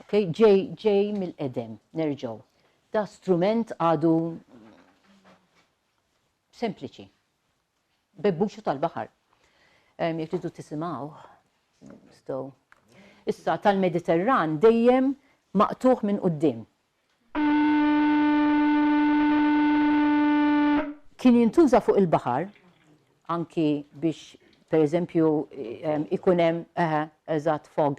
Okay? Ġej mill-qedem, nerġgħu. Da strument għadu sempliċi. Bebbuxu tal-baħar. Jekk tridu tisimgħu. Issa tal-Mediterran dejjem maqtuħ minn quddiem. Kien jintuża fuq il-baħar anki biex pereżempju ikun hemm eżatt fog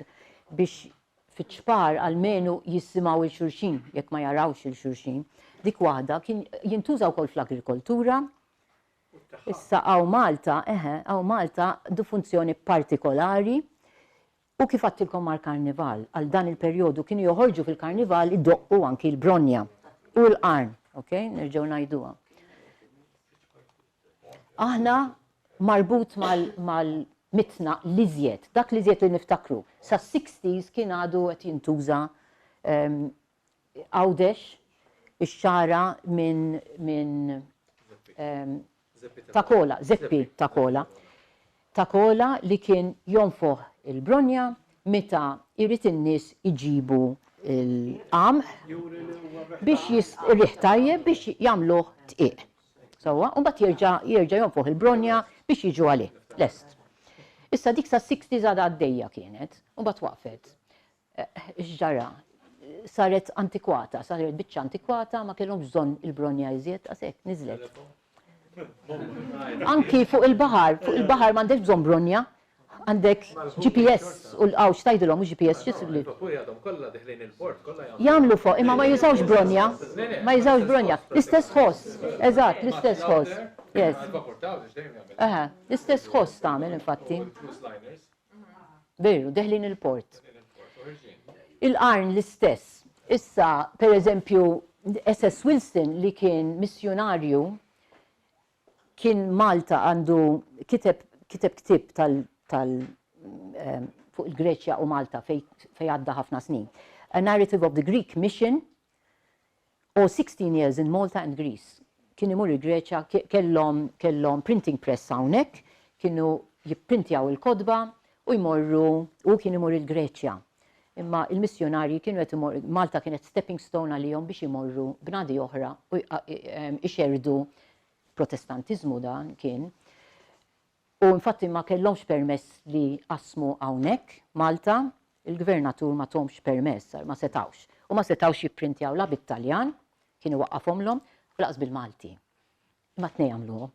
biex fiċ-ċpar almenu jissimgħu il-xulxin jekk ma jarawx il-xulxin. Dik waħda kien jintuża wkoll fl-agrikoltura. Issa għaw Malta du funzjoni partikolari u kif għattilkom mal-karnival. Għal dan il-perjodu kienu joħorġu fil-karnival id-doqqu anki l-bronja u l-qarn. Okay? Nerġgħu ngħiduha. Aħna marbut mal-mitna l-iżjed, dak l-iżjed li niftakru. Sa 60s kien għadu qed jintuża għawdex ix-xara minn takola, zeppi takola. Takola li kien jonfoħ il-bronja meta jrid in-nies iġibu l-qamħ biex riħ tajjeb biex jagħmluh tqiq. Sewwa, u mbagħad jerġa' jonfoħ il-bronja biex jiġu għalih, lest. Issa dik sa 60s għadha għaddejja kienet, u mbagħad waqfet. X'ġara? Saret antikwata, saret biċċa antikwata, ma kellhomx bżonn il-bronja iżjed, għasek, niżlet. Anki fuq il-baħar m'għandek bżonn bronja, għandek GPS u l-qawx tajdilhom mhux GPS x'isibli. Jagħmlu fuq, imma ma jużawx bronja, L-istess ħoss, eżatt, l-istess ħoss. Yes. L-istess ħoss tagħmel infatti. Veru, deħlin il-port. Il-qarn l-istess. Issa, pereżempju, SS Wilson li kien missjonarju kien Malta għandu kiteb ktib fuq il-Greċja u Malta fej għadda ħafna snin. A Narrative of the Greek Mission or 16 years in Malta and Greece. Kien imur il-Greċja, kellhom printing press hawnhekk, kienu jipprintjaw il-kodba u jmorru u kien imur il-Greċja. Imma il-missjonarji kienu qed imorru, Malta kienet stepping stone għalihom biex imorru bnadi oħra u ixerdu protestantizmu dan kien. U infatti ma kellhomx permess li qasmu hawnhekk Malta, il-gvernatur ma tomx permess, ma setawx. U ma setawx jipprintjaw la bit-Taljan, kienu waqqafhomlhom, u laqas bil-Malti. Ma tnej għamluhom.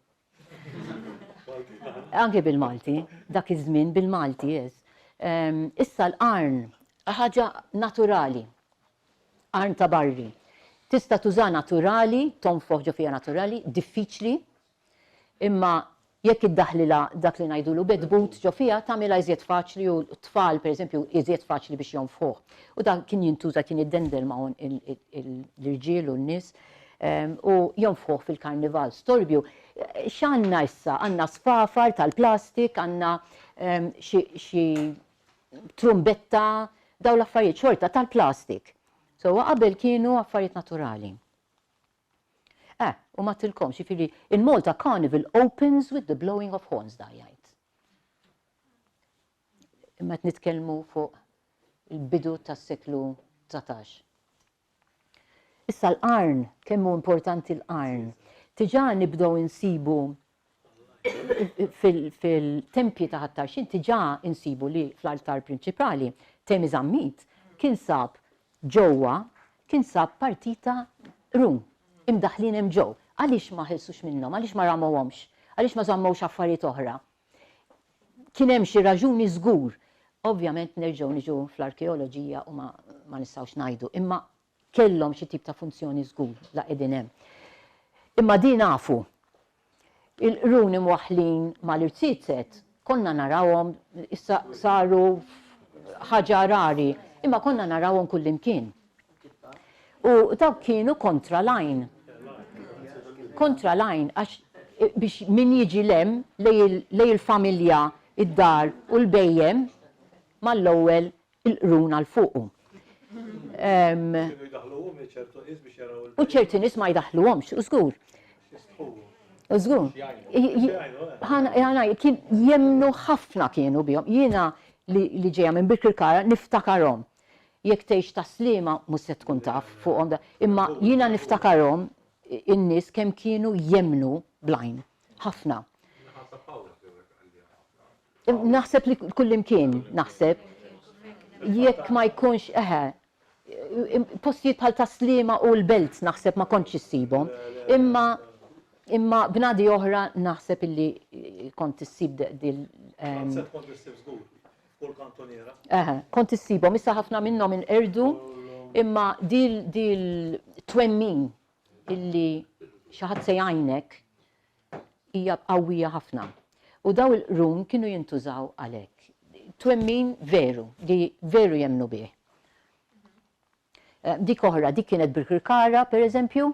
Anke bil-Malti, dak iż-żmien bil-Malti, yes. Issa l-qarn, ħaġa naturali. Qarn ta' barri. Tista' tuża naturali, tonfoħ ġo fija naturali, diffiċli, imma jekk iddaħlilha dak li ngħidulu bedbut ġo fija tagħmilha iżjed faċli u t-tfal pereżempju iżjed faċli biex jonfoħ. U dan kien jintuża kien iddendel ma' l-irġiel u n-nies u jonfoħ fil-karnival. Storbju, x'għandna issa? Għandna sfafar tal-plastik, għandna xi trumbetta, daw l-affarijiet xorta tal-plastik. So, qabel kienu affarijiet naturali. U ma tilkom, xifieri, in Malta Carnival opens with the blowing of horns da jgħid. Imma qed nitkellmu fuq il-bidu tas-seklu 19. Issa l-qarn, kemm hu importanti l-qarn. Tiġà nibdew insibu fil-tempji ta' ħattarxin, tiġà insibu li fl-altar prinċipali Temiz Ammit kien sab ġewwa kien sab partita rum imdaħlin hemm ġew. Għaliex ma ħilsux minnhom, għaliex ma ramawhomx, għaliex ma żammewx affarijiet oħra. Kien hemm xi raġuni żgur. Ovvjament nerġgħu niġu fl-arkeoloġija u ma nistgħux ngħidu, imma kellhom xi tip ta' funzjoni żgur la qegħdin hemm. Imma din nafu. il-qrun imwaħħlin mal-irtizet, konna narawhom issa saru ħaġa rari, imma konna narawhom kullimkien. U dawk kienu kontra lajn. Kontra lajn, għax biex min jiġi lem lej il-familja, id-dar u l-bejjem mal-ewwel il-qrun għal fuqu. U ċerti nies ma jdaħluhomx, u żgur. U żgur. Kien jemnu ħafna kienu bihom. Jiena li ġejja minn Birkirkara niftakarhom. Jekk tgħix taslima mhux se tkun taf fuqhom, imma jiena niftakarhom in-nies kemm kienu jemnu blajn. Ħafna. Naħseb li kullimkien, naħseb, jekk ma jkunx, postijiet bħal taslima u l-belt naħseb ma kontx issibhom, imma b'nadi oħra naħseb illi kont issib dil. Kont issibhom, issa ħafna minnhom inqerdu, imma dil twemmin illi xi ħadd se jgħinek hija qawwija ħafna. U daw il-qrun kienu jintużaw għalhekk. Twemmin veru, li veru jemnu bih. Dik oħra, dik kienet Birkirkara, per eżempju,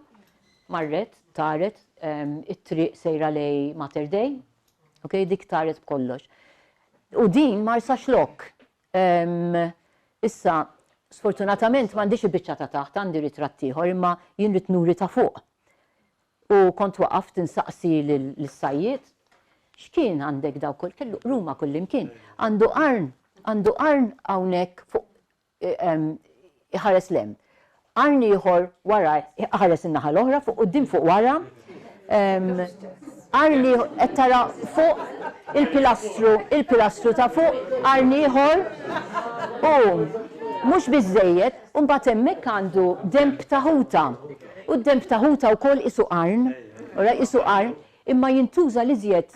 marret, taret, it-triq sejra lej Mater Dei, dik taret b'kollox. U din marsa xlok. Issa, sfortunatament m'għandix il-biċċa ta' taħt, għandi ritratt ieħor, imma jien rid nuri ta' fuq. U kont waqaft insaqsi lis-sajjied, x'kien għandek daw kol, kellu ruma kullimkien. Għandu qarn hawnhekk fuq iħares lem. Qarn ieħor wara iħares in-naħa l-oħra fuq quddiem fuq wara. Qarn qed tara fuq il-pilastru ta' fuq, qarn ieħor u mhux biżżejjed, u mbagħad hemmhekk għandu demb ta' ħuta. U d-demb ta' ħuta wkoll isu qarn, imma jintuża l-iżjed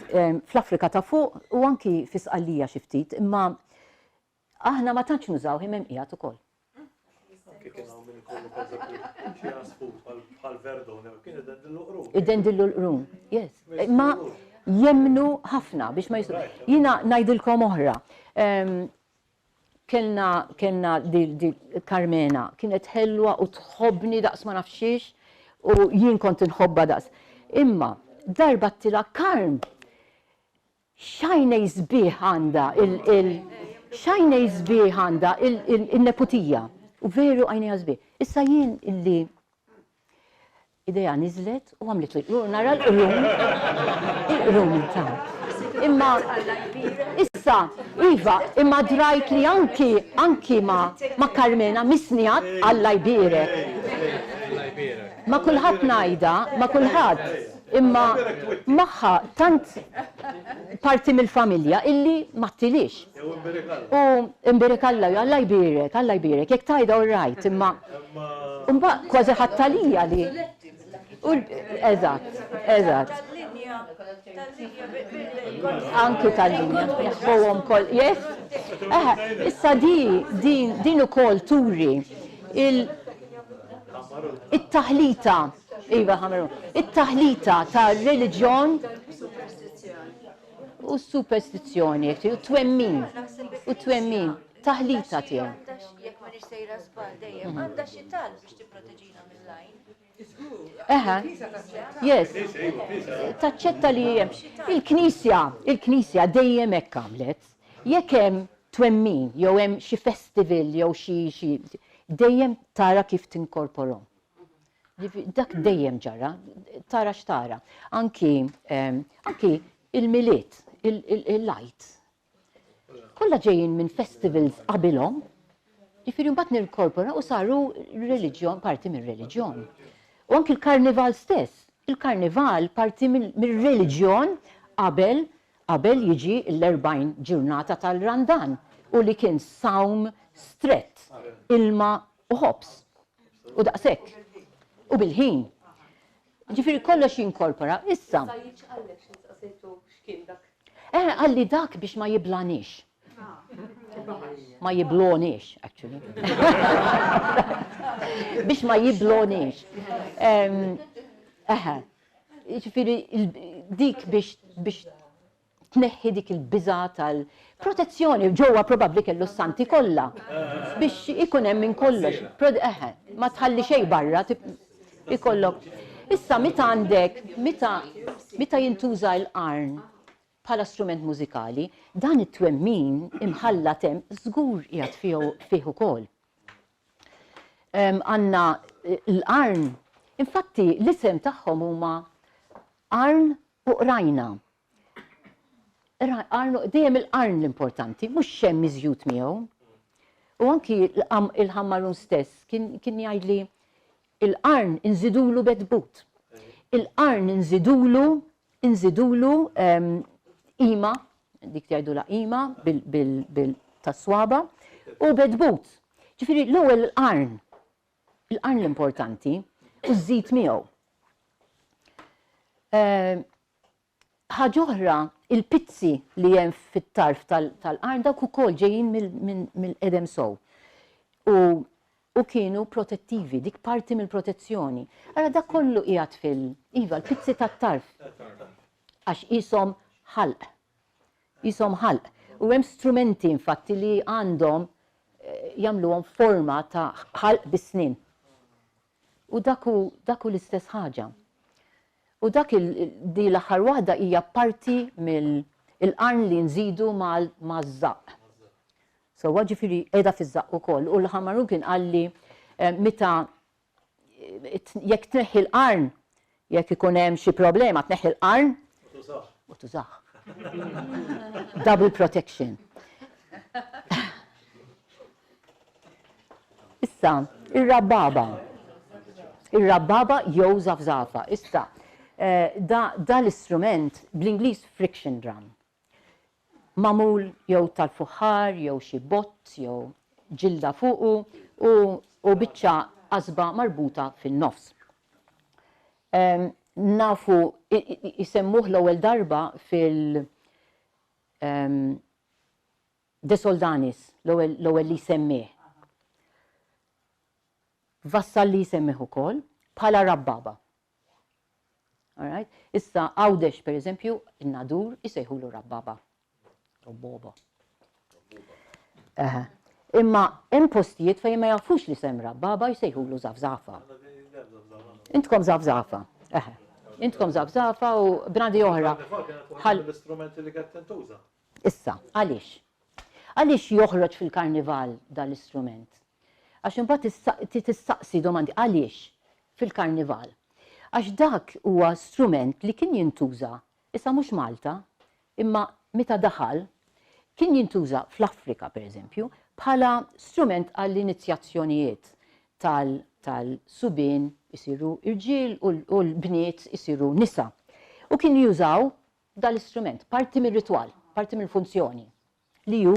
fl-Afrika ta' fuq u anki fi Sqallija xi ftit, imma aħna ma tantx nużaw hemm qiegħed ukoll. Id-dendillu l-qrun, yes. Imma jemnu ħafna biex ma jisru. Jiena ngħidilkom oħra. Kellna di Carmena, kienet ħelwa u tħobbni daqs ma nafxiex u jien kont inħobba daqs. Imma darba tila karm, xajna jizbieħ għanda il-neputija. U veru għajna jizbieħ. Issa jien illi ideja nizlet u għamlet li nara il-qrun ta' imma issa, Iva, imma drajt li anki ma Carmena misnijat Alla jbirek. Ma kulħadd ngħidha, ma kulħadd, imma magħha tant parti mill-familja illi ma tilix. U imbirek Alla jbirek, jekk tajda all-right, imma mbagħad kważi ħattalija li. Eżatt. Anki tal-linja, jaħħuhom koll, yes? Issa din ukoll turi it-taħlita, it-taħlita ta' reliġjon u superstizzjoni, u twemmin, taħlita tiegħu. Jekk ma nixtejra żball dejjem għandha xi tal biex tipproteġina mill-lajn. Yes, taċċetta li il-Knisja dejjem hekk għamlet. Jekk hemm twemmin, jew hemm xi festival, jew xi dejjem tara kif tinkorporhom. Dak dejjem ġara, tara x'tara. Anki il-miliet, il-lajt. Kollha ġejjin minn festivals qabilhom, ġifieri mbagħad nirkorpora u saru reliġjon, parti mir-reliġjon. U anki il-karnival stess. Il-karnival parti mir-reliġjon qabel jiġi l-40 ġurnata tal-Randan u li kien sawm strett, ilma u ħobs. U daqshekk. U bil-ħin. Ġifieri kollox jinkorpora. Issa. Għalli dak biex ma jiblanix. Ma jiblonix, actually. Biex ma jiblonix. Ġifieri dik biex tneħħi dik il-biża tal-protezzjoni ġewwa probabbli kellu s-santi kollha biex ikun hemm minn kollox. Ma tħalli xejn barra ikollok. Issa meta għandek meta jintuża l-qarn bħala strument mużikali, dan it-twemmin imħallat hemm żgur qiegħed fih ukoll. Għandna l-qarn, infatti l-isem tagħhom huma qarn u qrajna. Dejjem il-qarn l-importanti, mhux xemm miżjud miegħu. U anki il-ħammarun stess kien jgħidli il-qarn inżidulu bedbut. Il-qarn inżidulu qima, dik jgħidula qima bil-taswaba u bedbut. Ġifieri l-ewwel il-qarn l-importanti u żżid miegħu. Ħaġa oħra, il-pizzi li hemm fit-tarf tal-qarn dawk ukoll ġejjin mill-qedem sow. U kienu protettivi, dik parti mill-protezzjoni. Ara dak kollu qiegħed iva l-pizzi tat-tarf. Għax qishom ħalq. U hemm strumenti infatti li għandhom jagħmluhom forma ta' ħalq bis-snin. U daku l-istess ħaġa. U dak di l-aħħar waħda hija parti mill-qarn li nżidu maż-żaq. So ġifieri qiegħda fiż-żaq ukoll. U l-ħammarun kien qal li meta jekk tneħħi l-qarn, jekk ikun hemm xi problema tneħħi l-qarn u tużaħ. Double protection. Issa, ir-rabbaba jew żafżafa. Issa, da l-istrument bl-Ingliż friction drum. Mamul jew tal-fuħar, jew xi bott, jew ġilda fuqu u biċċa qasba marbuta fin-nofs. Nafu isemmuh l-ewwel darba De Soldanis, l-ewwel li semmih. Vassal li semmih ukoll bħala rabbaba. Issa Għawdex per eżempju, in-nadur isejħulu rabbaba. Boba. Imma hemm postijiet fejn ma jafux li sem rabbaba jsejħulu żafżafa. Intkom żafżafa. Intkom żafżafa u bnadi oħra. L-istrumenti li qed tintuża. Issa, għaliex? Għaliex joħroġ fil-karnival dal-istrument? Għax imbagħad tistaqsi domandi għaliex fil-karnival? Għax dak huwa strument li kien jintuża, issa mhux Malta, imma meta daħal, kien jintuża fl-Afrika pereżempju bħala strument għall-inizjazzjonijiet tal-subien isiru irġiel u l-bniet isiru nisa. U kien jużaw dal-istrument, parti mill-ritwal, parti mill-funzjoni, li hu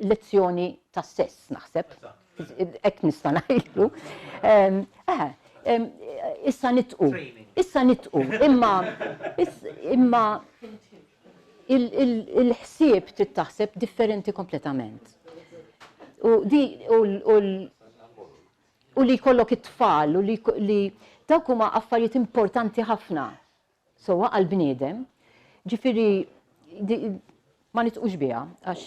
lezzjoni ta' sess, naħseb, hekk nista' ngħidlu. Issa nitqu, imma il-ħsieb trid taħseb differenti kompletament. U li jkollok it-tfal, u li dawk huma affarijiet importanti ħafna sewwa għall-bniedem, ġifieri ma nitqux biha għax.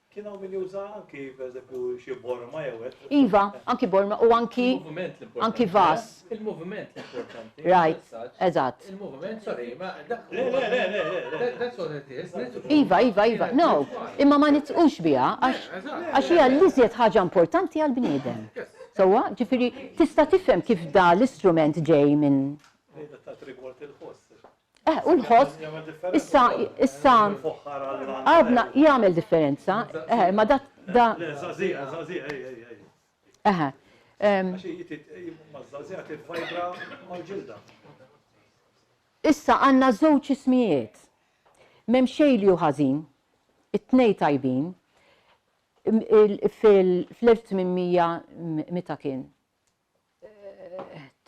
Kienu min juża anki pereżempju xi borma jew hekk. Iva, anki borma u anki vas. Il-moviment l-importanti. Right, eżatt. Il-moviment, sorry, ma that's what it is. Iva, no, imma ma nitqux biha għax hija l-iżjed ħaġa importanti għall-bniedem. Sewwa, ġifieri tista' tifhem kif da l-istrument ġej minn. U l-ħoss, issa, għadna jgħamil differenza, ma da. Issa għanna żewġ ismijiet, m'hemm xejn li hu ħażin, it-tnej tajbin, fl-1800 meta kien?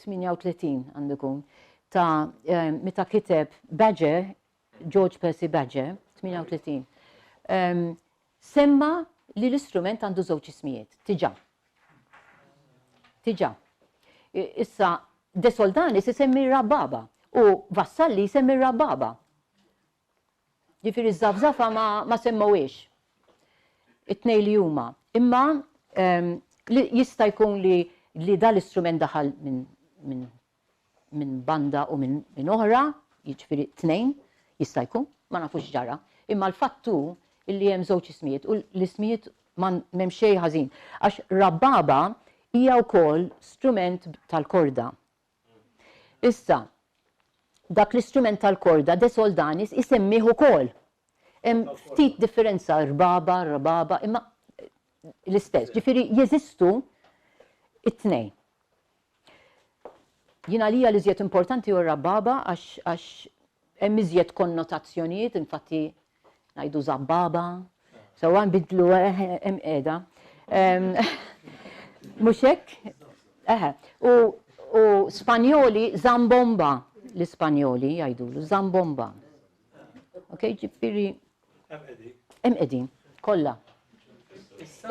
38 għandekun. Ta' meta kiteb Badger, George Percy Badger, 38, semma li l-istrument għandu żewġ ismijiet, tiġa. Issa De Soldanis isemmi rababa u Vassalli isemmi rababa. Ġifieri żafżafa ma semmawiex. It-tnej li huma. Imma jista' jkun li dal-istrument daħal minn banda u minn oħra, jiġifieri tnejn jista' jkun, ma nafux ġara. Imma l-fattu illi hemm żewġ ismijiet u l-ismijiet m'hemm xejn ħażin. Għax rabbaba hija wkoll strument tal-korda. Issa, dak l-istrument tal-korda De Soldanis isemmih ukoll. Hemm ftit differenza rababa, imma l-istess. Ġifieri jeżistu it-tnejn. Jiena lija li żjed importanti hu rababa għax hemm iżjed konnotazzjonijiet, infatti ngħidu zabbaba, sewwa nbidlu hemm qiegħda. Mhux hekk? U Spanjoli zambomba, l-Ispanjoli jgħidulu zambomba. Okay, ġifieri hemm qegħdin kollha.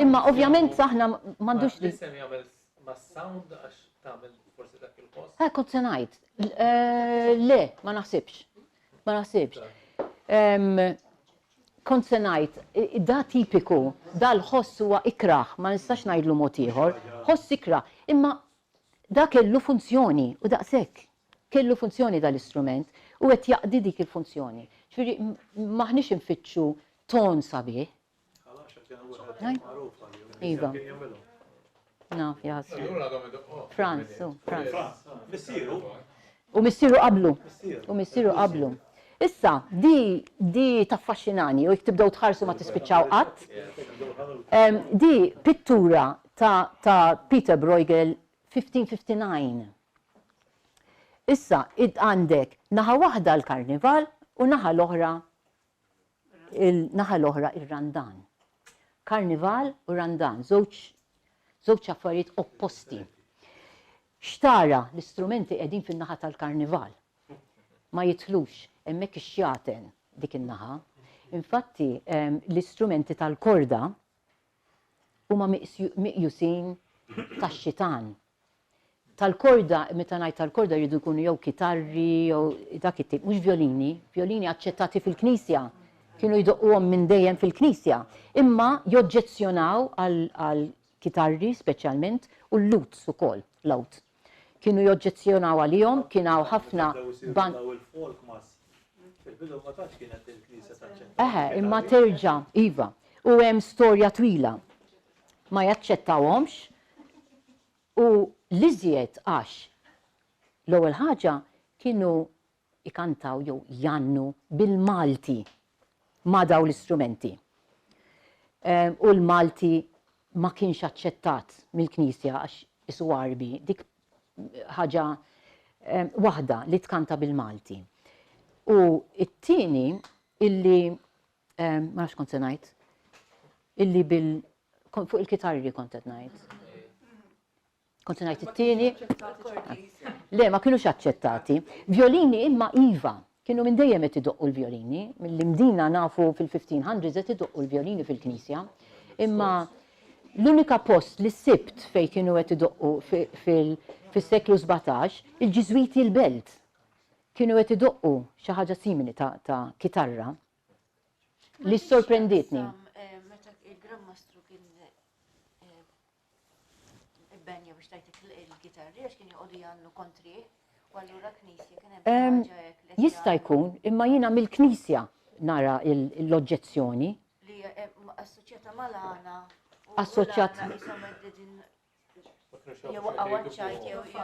Imma ovvjament aħna m'għandux li. L-isem jagħmel ma' sound għax tagħmel forsi dak il-post. Kont se ngħid. Le, ma naħsibx. Ma naħsibx. Kont se ngħid, da tipiku, da l-ħoss huwa ikraħ, ma nistax ngħidlu mod ieħor, ħoss ikraħ. Imma da kellu funzjoni u daqshekk. Kellu funzjoni dal-istrument u qed jaqdi dik il-funzjoni. Ġifieri maħniex infittxu ton sabiħ. Iva. Naf, jas. Franz. U missieru qablu. Issa, di taffaxxinani u jekk tibdew tħarsu ma tispiċċaw qatt. Di pittura ta' Peter Bruegel 1559. Issa, għandek naħa waħda l-karnival u naħa l-oħra il-randan. Karnival u randan, żewġ affarijiet opposti. Xtara l-istrumenti qegħdin fin-naħa tal-karnival. Ma jidħlux hemmhekk ix-xjaten dik in-naħa. Infatti l-istrumenti tal-korda huma miqjusin tax-xitan. Tal-korda, meta ngħid tal-korda jridu jkunu jew kitarri jew dak it-tip, mhux violini. Violini aċċettati fil-Knisja. Kienu jdoqquhom minn dejjem fil-Knisja. Imma joġġezzjonaw għal kitarri speċjalment u l-luts ukoll, l-out. Kienu joġġezzjonaw għalihom, kienu ħafna imma terġa' iva. U hemm storja twila. Ma jaċċettawhomx u l-iżjed għax l-ewwel ħaġa kienu ikantaw jew jannu bil-Malti ma' daw l-istrumenti. U l-Malti ma kienx aċċettat mill-Knisja għax isu Arbi, dik ħaġa waħda li tkanta bil-Malti. U it-tieni illi ma nafx kont se ngħid, illi fuq il-kitarri kont qed ngħid. Kont se ngħid it-tieni. Le, ma kienux aċċettati. Violini imma iva. Kienu minn dejjem qed idoqqu l-violini, mill-imdina nafu fil-1500s qed idoqqu l-violini fil-Knisja. Imma l-unika post li sibt fejn kienu qed idoqqu fis-seklu 17, il-Ġiżwiti l-Belt kienu qed idoqqu xi ħaġa simili ta' kitarra li sorprenditni. Meta il-Grammastru kien ibbenja biex tajtek il-kitarri għax kien joqogħdu jagħmlu kontri u allura Knisja kien hemm ħaġa hekk. Jista' jkun, imma jiena mill-Knisja nara l-oġġezzjoni. Li assoċjata mal-għana. Assoċjat.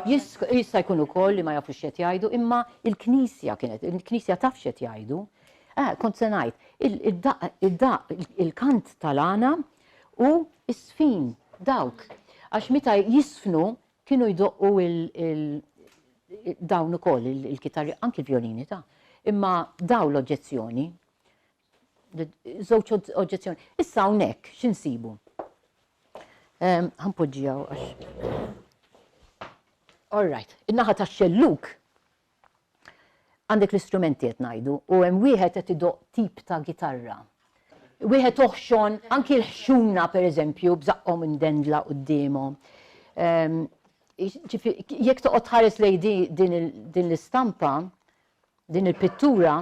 Jista' jkun ukoll li ma jafux x'qed jgħidu, imma il-Knisja taf x'qed jgħidu. Kont se ngħid, il-kant tal-għana u s-sfin dawk. Għax meta jisfnu kienu jdoqqu dawn ukoll il-kitarri, anki il-violini ta' imma daw l-oġġezzjoni. Żewġ oġġezzjoni. Issa hawnhekk x'insibu? Ħanpoġġijaw għax. All right, in-naħa tax-xelluk għandek l-istrumenti qed ngħidu u hemm wieħed qed idoq tip ta' gitarra. Wieħed oħxon, anki l-ħxuna pereżempju bżaqqhom indendla qudiemhom. jekk toqgħod tħares lejn din l-istampa, din il-pittura,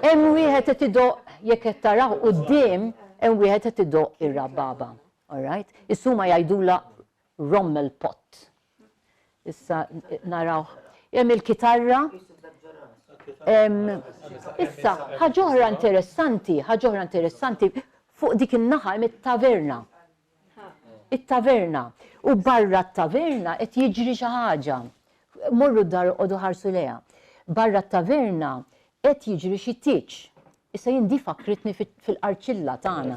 hemm wieħed qed idoq jekk qed taraw quddiem hemm wieħed qed idoq ir-rababa. All right? Is-suma jgħidula Rommel pot. Issa naraw hemm il-kitarra. Issa ħaġa oħra interessanti fuq dik in-naħa hemm it-taverna. It-taverna. U barra t-taverna qed jiġri xi ħaġa. Morru d-dar qogħdu ħarsu leha. Barra t-taverna qed jiġri xi tieġ. Issa jien di fakritni fil-arċilla tagħna.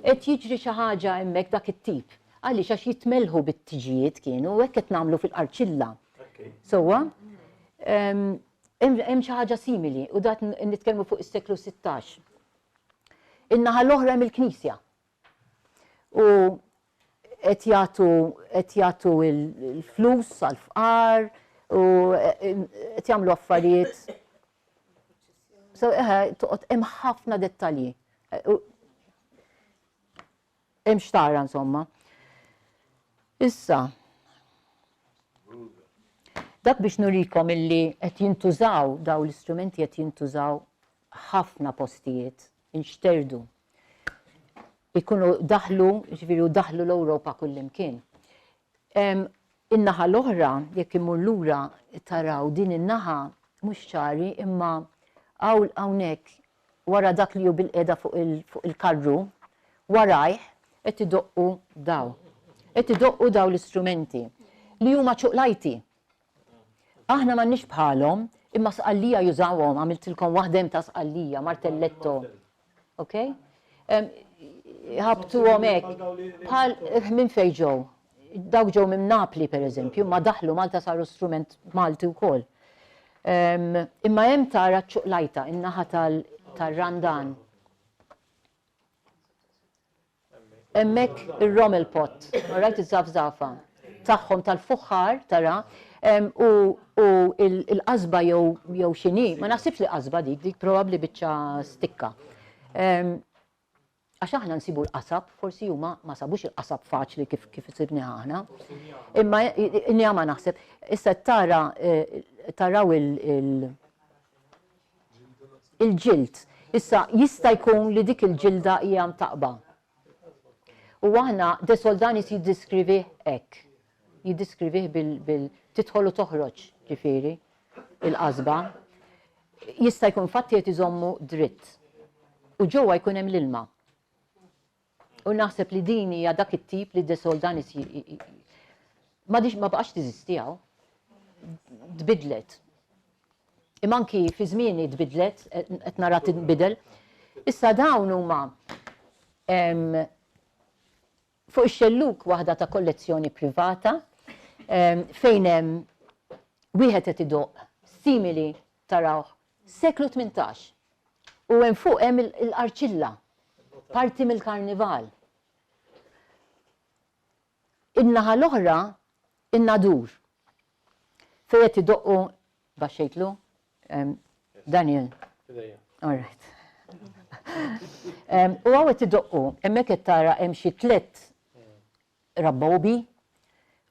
Qed jiġri xi ħaġa hemmhekk dak it-tip. Għaliex għax jitmelħu bit-tiġijiet kienu u hekk qed nagħmlu fil-arċilla. Sewwa hemm xi ħaġa simili u dat nitkellmu fuq is-seklu 16. In-naħa l-oħra hemm il-Knisja. U qed jagħtu il-flus għall-fqar u qed jagħmlu affarijiet. So toqgħod hemm ħafna dettalji. Hemm xtara insomma. Issa dak biex nurikom illi qed jintużaw daw l-istrumenti qed jintużaw ħafna postijiet inxterdu. Ikunu daħlu, ġifieri daħlu l-Ewropa kullimkien. In-naħa l-oħra jekk imur lura taraw din in-naħa mhux ċari imma hawnhekk wara dak li hu bil-qiegħda fuq il-karru warajh qed idoqqu daw. Qed idoqqu daw l-istrumenti li huma ċuqlajti. Aħna m'għandniex bħalhom imma sqallija jużawhom, għamiltilkom waħdem ta' sqallija, martelletto. Okay? Ħabtuhom hekk bħal minn fejn ġew. Dawk ġew minn Napli pereżempju, ma daħlu Malta saru strument Malti wkoll. Imma hemm tara ċuqlajta in-naħa tar-Randan. Hemmhekk ir-Rommel pot, rajt iż-żafżafa tagħhom tal-fuħħar tara u l-qasba jew x'inhi, ma naħsibx li qasba dik probabbli biċċa stikka. Għax aħna nsibu l-qasab, forsi huma ma sabux il-qasab faċli kif isibni aħna. Imma inni ma naħseb, issa taraw il-ġild. Issa jista' jkun li dik il-ġilda hija mtaqba. U aħna de Soldanis jiddiskrivih hekk. Jiddiskrivih bil-tidħol u toħroġ ġifieri il-qasba. Jista' jkun fatti qed iżommu dritt. U ġewwa jkun hemm l-ilma. U naħseb li din hija dak it-tip li de Soldanis ma baqax tiżisti hawn. Tbidlet. Imma anki fi żmieni tbidlet, qed nara tinbidel. Issa dawn huma fuq ix-xelluk waħda ta' kollezzjoni privata fejn hemm wieħed qed idoq simili tarawh seklu 18. U hemm fuq hemm l-arċilla, parti mill-karnival. In-naħa l-oħra in-nadur. Fejn qed idoqqu baxxejtlu Daniel. All right. U għaw qed idoqqu, hemmhekk qed tara hemm xi 3 rabbobi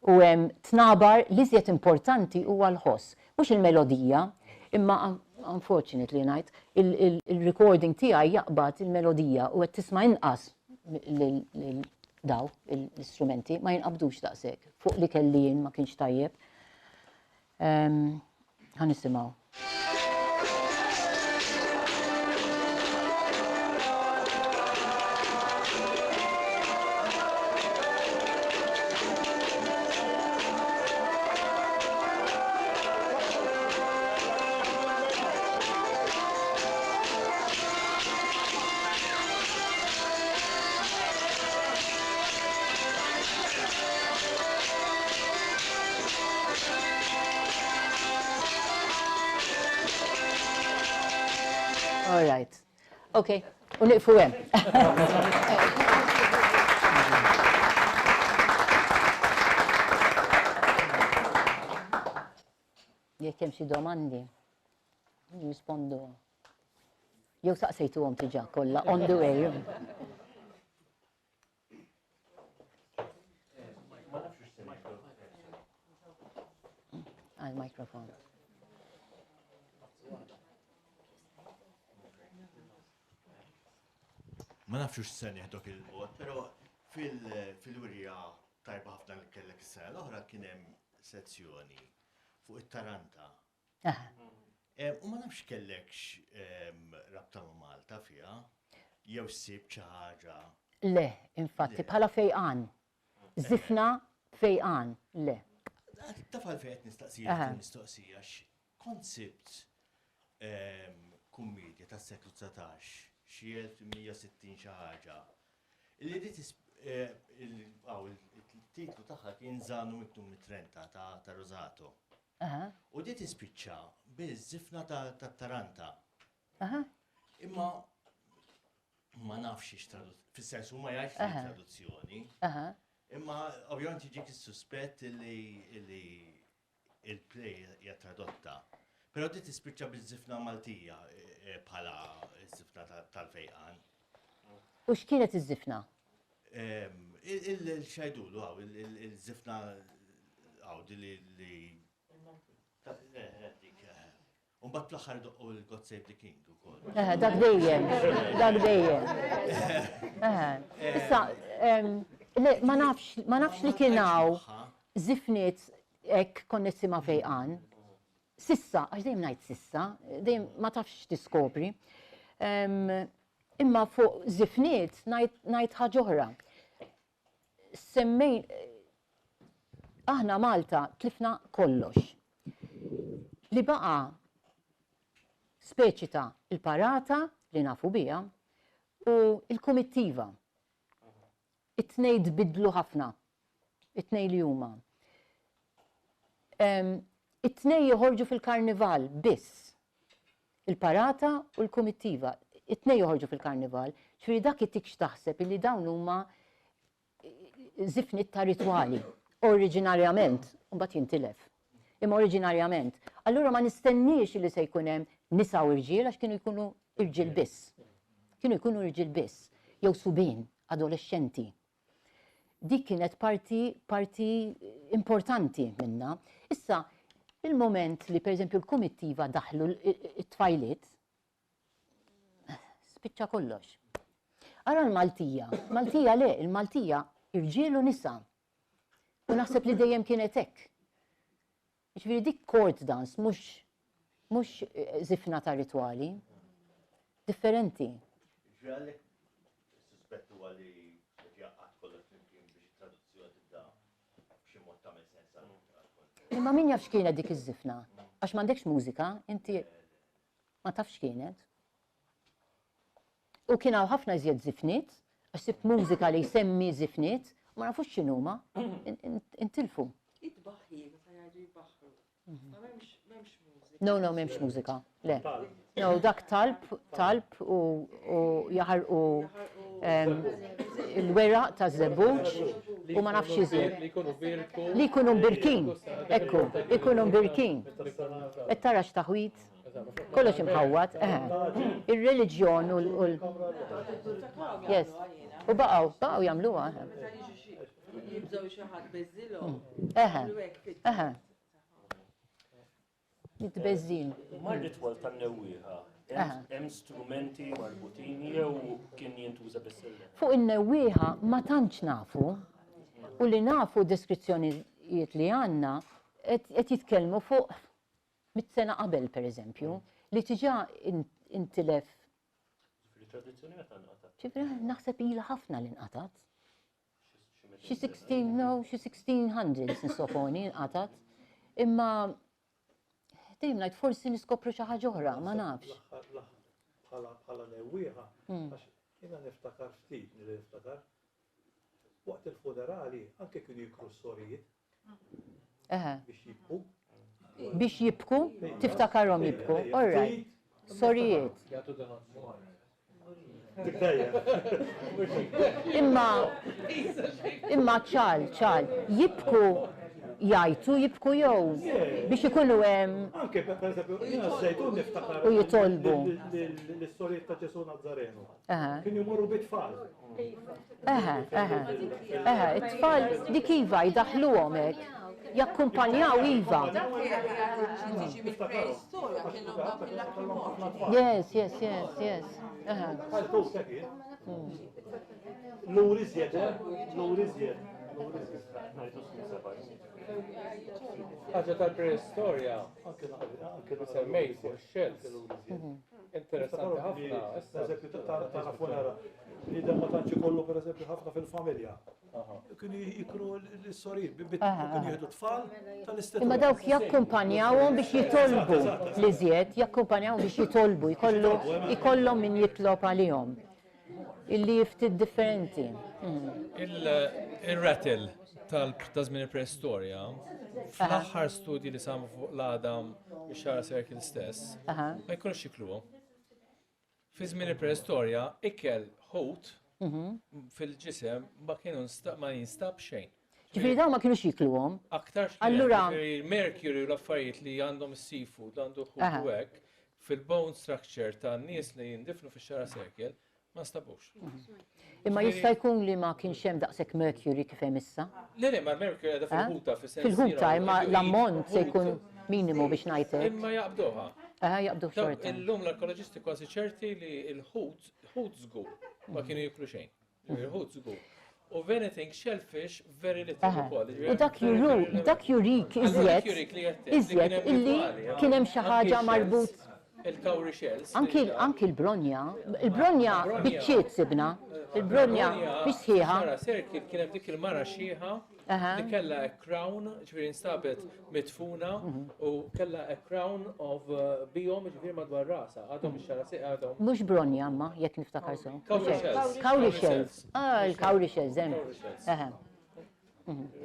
u hemm tnabar li iżjed importanti huwa l-ħoss. Mhux il-melodija, imma unfortunately ngħid, il-recording tiegħi jaqbad il-melodija u qed tisma' inqas daw l-istrumenti ma jinqabdux daqshekk. Fuq li kelli jien ma kienx tajjeb. Ħanisimgħu. All right. Okay. U niqfu hemm. Jekk hemm xi domandi, jirrispondu. Jew saqsejtuhom diġà kollha on the way. Ma nafx għal-mikrofon. Ma nafx s-sen jihdok il-mod, pero fil-wirja tajba ħafna li kellek s-sena l-oħra kien hemm sezzjoni fuq it-Taranta. U ma nafx kellekx rabta ma' Malta fija, jew ssib xi ħaġa. Le, infatti, bħala fejqan. Zifna fejqan, le. Tafal fejt mistoqsija, konsept kummedja tas seklu 19, xi 1160 xi ħaġa. Illi il-titlu tagħha kien Żanu miktub mit-Trenta ta' Rosato. U di tispiċċa biz-żifna ta' Taranta. Imma ma nafx fis-sensu ma jgħidx traduzzjoni. Imma ovvjament jiġik is-suspett li il-play hija tradotta. Però di tispiċċa biz-żifna Maltija bħala z-żifna tal-fejqan. U x'kienet iż-żifna? Il-xajdulu għaw, il-żifna għaw li Unbat fl-axar doqqu il-God Save the King u kol. Dak dejjem. Issa, ma nafx li kienaw zifniet ek konnessi ma fejqan. Sissa, għax dejjem najt sissa, dejjem ma tafx tiskopri. Imma fuq zifniet najt ħaġoħra. Semmejn, aħna Malta tlifna kollox. Li baqa speċi ta' il-parata li nafu bija u il-komittiva. It-tnej tbidlu ħafna. It-tnej li huma. It-tnej joħorġu fil-karnival biss. Il-parata u l-komittiva. It-tnej joħorġu fil-karnival. ċfiri dak it-tikx taħseb li dawn huma zifnit ta' ritwali. Oriġinarjament, u bat jintilef. Imma oriġinarjament. Allura ma nistenniex li se jkun hemm nisa u irġiel għax kienu jkunu irġiel biss. Kienu jkunu irġiel biss. Jew subin, adolescenti. Dik kienet parti importanti minna. Issa, il-moment li pereżempju l-komittiva daħlu it-tfajliet, spiċċa kollox. Ara l-Maltija. Maltija le, il-Maltija irġiel u nisa. U naħseb li dejjem kienet hekk. Ġifieri dik court dance, mhux zifna ta' ritwali. Differenti. Ġralek suspettu għalli jaqqat kollox flimkien biex traduzzjoni tibda b'xi mod tagħmel sens. Imma min jaf x'kienet dik iż-żifna? Għax m'għandekx mużika, inti ma tafx x'kienet. U kien hawn ħafna iżjed żifniet, għax sibt mużika li jsemmi żifniet, ma nafux x'inhuma, intilfu. Itbaħħi, meta jgħidu jibbaħħu. Ma m'hemmx mużika. No, m'hemmx mużika, le. No, dak talb u jaħarqu il-weraq ta' żebbuġ u ma nafx iżjed. Li jkunu birkin, ekku, ikunu birkin. Qed tara x'taħwit, kollox imħawwat, ir-reliġjon u l. Yes. U baqgħu jagħmluha. Jibżgħu xi ħadd beżilhom. Jitbeżżin. Mar-ritwal tan-newwieħa, hemm strumenti marbutin jew kien jintuża biss-silla? Fuq in-newwieħa ma tantx nafu u li nafu deskrizzjonijiet li għandna qed jitkellmu fuq 100 sena qabel pereżempju li tiġà intilef. Tradizzjoni meta nqatat? Ġifri naħseb ilha ħafna li nqatat. Xi 1600s nisoponi nqatat. Imma dejjem ngħid forsi niskopru xi ħaġa oħra, ma nafx. Bħala newwieħa, għax jiena niftakar ftit niftakar. Waqt il-funerali anke kienu jikru s-sorijiet biex jibku. Biex jibku, tiftakarhom jibku. All right. Sorijiet. Imma ċal, jibku jajtu jibku jew biex ikunu hemm Anke, per eżempju, jina żejtun niftakar. U jitolbu. L-istorijiet ta' Ġesu Nazzarenu. Aha. Kien jmorru bit-tfal. It-tfal dik iva jdaħluhom hekk, jakkumpanjaw iva. Yes. Għal-tus kien. L-ur iżjed, l-ur iżjed. ħaġa tal-preistorja, semmejt fuq ix-xels. Interessanti ħafna. Per eżempju, tara fuqara li da ma tantx ikollu per eżempju ħafna fil-familja. Kienu jikru l-istorijiet, kienu jieħdu tfal tal-istet. Imma dawk jakkumpanjawhom biex jitolbu l-iżjed, jakkumpanjawhom biex jitolbu, ikollhom min jitlob għalihom. Illi ftit differenti. Il-ratel tal-żmien il-preistorja, fl-aħħar studji li samu fuq l-Adam biex-xara Circle stess, ma jkunux jikluhom. Fi żmien il-preistorja, ikel ħut fil-ġisem ma jinstab xejn. Ġifieri dawn ma kienux jikluhom. Aktar Allura Mercury u l-affarijiet li għandhom is-seafood, għandu ħut u hekk, fil-bone structure ta' nies li jindifnu fix-xara Circle, ma stabux. Imma jista' jkun li ma kienx hemm daqshekk mercury kif hemm issa. Le, ma l-Mercury għadha fil-ħuta fis-sens. Fil-ħuta, imma l-ammont se jkun minimu biex ngħidlek. Imma jaqbduha. Jaqbdu xorta. Illum l-arkeoloġisti kważi ċerti li l-ħut żgur ma kienu jiklu xejn. Il-ħut żgur. U anything shellfish very little ukoll. U dak jurik iżjed illi kien hemm xi ħaġa marbut. Il-cowrie shells. Anki l-bronja biċċiet sibna. Il-bronja biex sħiħa. Circle kien hemm dik il-mara xieħa li kellha a crown, ġifieri instabet mitfuna u kellha a crown of bihom ġifieri madwar rasa. Għadhom ix-xara għadhom. Mhux bronja imma jekk niftakar sew. Cowrie shells. Cowrie shells. Il-cowrie shells hemm.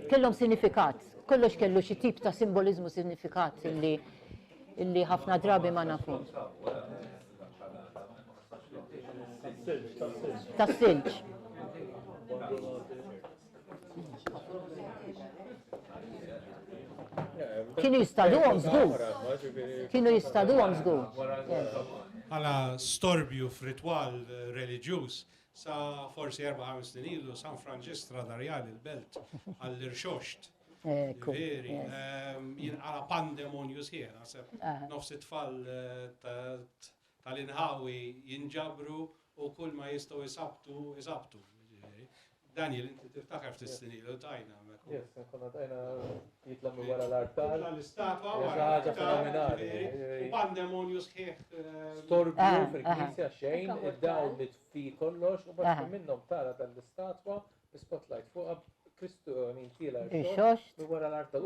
Kellhom sinifikat. Kollox kellu xi tip ta' simboliżmu sinifikat illi ħafna drabi ma nafhom. Tas-silġ. Kienu jistaduhom żgur. Għala storbju f'ritwal reliġjuż sa forsi 4-5 snin ilu San Franġistra darjal il-belt għall-irxoxt. Veri, għala pandemonju sħiħ, nofs it-tfal tal-inħawi jinġabru u kull ma jistaw jisabtu. Daniel, inti tiftakar f'tis-snin ilu tajna. Yes, konna tajna jitlamu wara l-artar. L-istatwa wara fenomenali. U pandemonju sħiħ. Storbju fil-knisja xejn, id-dawl li tfi kollox, u bħat minnhom tara tal-istatwa, spotlight fuqha Kristu min tila il-xoxt. Wara l-artar.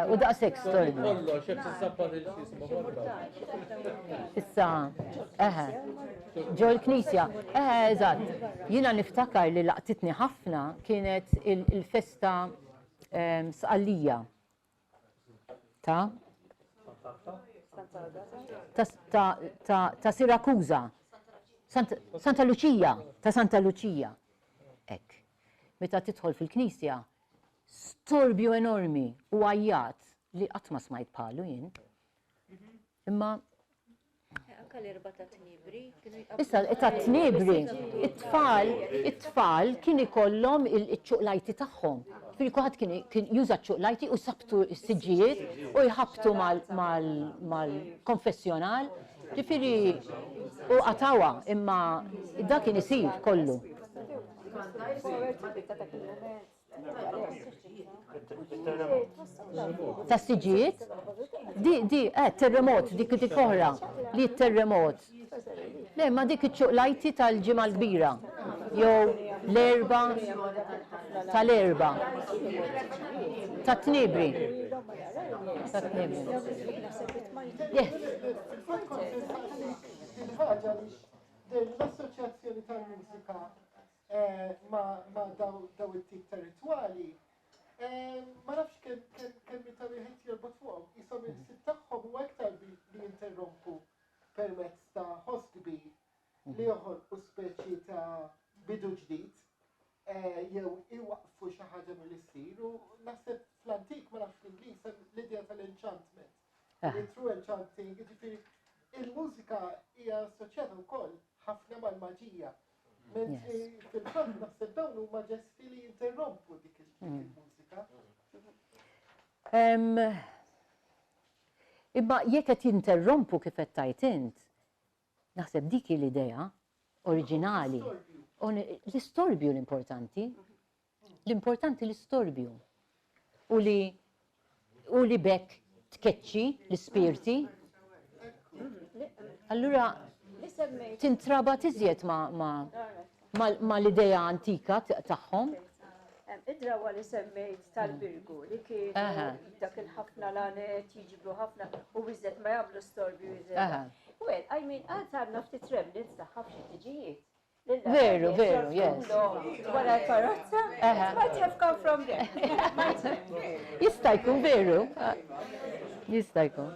U daqshekk storbju. Kollox, hekk tisabba il-ġismu morra. Issa, ġo l-knisja. Eżatt. Jiena niftakar li laqtitni ħafna kienet il-festa sqallija. Ta' Sirakuza. Santa Lucia. Ta' Santa Lucia. Ek. Meta tidħol fil-knisja, storbju enormi u għajjat li qatt ma smajt bħalu jien. Imma issa ta' tnibri, it-tfal kien ikollhom il-ċuqlajti tagħhom. Ġifieri kulħadd kien juża ċuqlajti u sabtu s-siġġijiet u jħabtu mal-konfessjonal. Ġifieri u qatawa imma dak kien isir kollu. Ta' siġijiet? Terremot, dik oħra, li terremot. Le, ma dik iċ-ċuqlajti tal-ġimgħa l-kbira. Jew l-erba tal-erba. Ta' tnibri. L-Assoċjazzjoni tal-Mużika ma daw it-tip ta' ritwali, ma nafx kemm ta' wieħed jorbot fuqhom, ishom il-sit tagħhom huwa aktar li jinterrompu permezz ta' ħosbi li joħolqu speċi ta' bidu ġdid, jew iwaqfu xi ħaġa mill-issir u naħseb fl-antik ma nafx li hija assoċjata wkoll ħafna mal-maġija. Mentri fil-fatt naħseb dawn huma ġesti li jinterrompu dik il-mużika. Imma jekk qed jinterrompu kif qed tajt int, naħseb dik l-idea oriġinali. L-istorbju l-importanti. L-importanti l-istorbju. U li bekk tkeċċi l-ispirti. Allura tintraba tiżjed ma l-idea antika tagħhom. Id-drawa li semmejt tal-Birgu li kienu dak il-ħafna lanet jiġibru ħafna u biżet ma jagħmlu storbju iżet. Well, I mean, għadna ftit remnants ta' ħafna tiġijiet. Veru, yes. Wara l-karozza, might have come from there. Jista' jkun veru. Jista' jkun.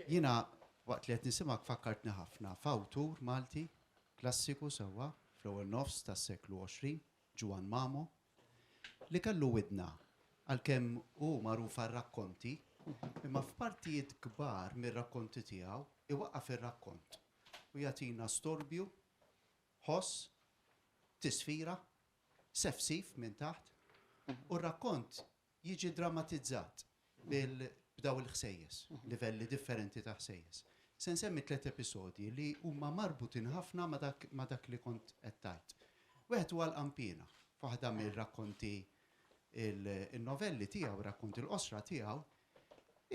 Jina, waqt li qed nisimgħek fakkartni ħafna f'awtur Malti, klassiku sewwa, fl-ewwel nofs tas-seklu 20, Juan Mamo, li kellu widna għalkemm hu magħruf għar-rakkonti, imma f'partijiet kbar mir-rakkonti tiegħu iwaqqaf ir-rakkont u jagħtina storbju, ħoss, tisfira, sefsif minn taħt, u r-rakkont jiġi drammatizzat b'daw il-ħsejjes, livelli differenti ta' ħsejjes. Se nsemmi 3 episodji li huma marbutin ħafna ma dak li kont qed tajt. Wieħed huwa l-Qampina, f'waħda mir-rakkonti il-novelli tiegħu, rakkonti l-qosra tiegħu,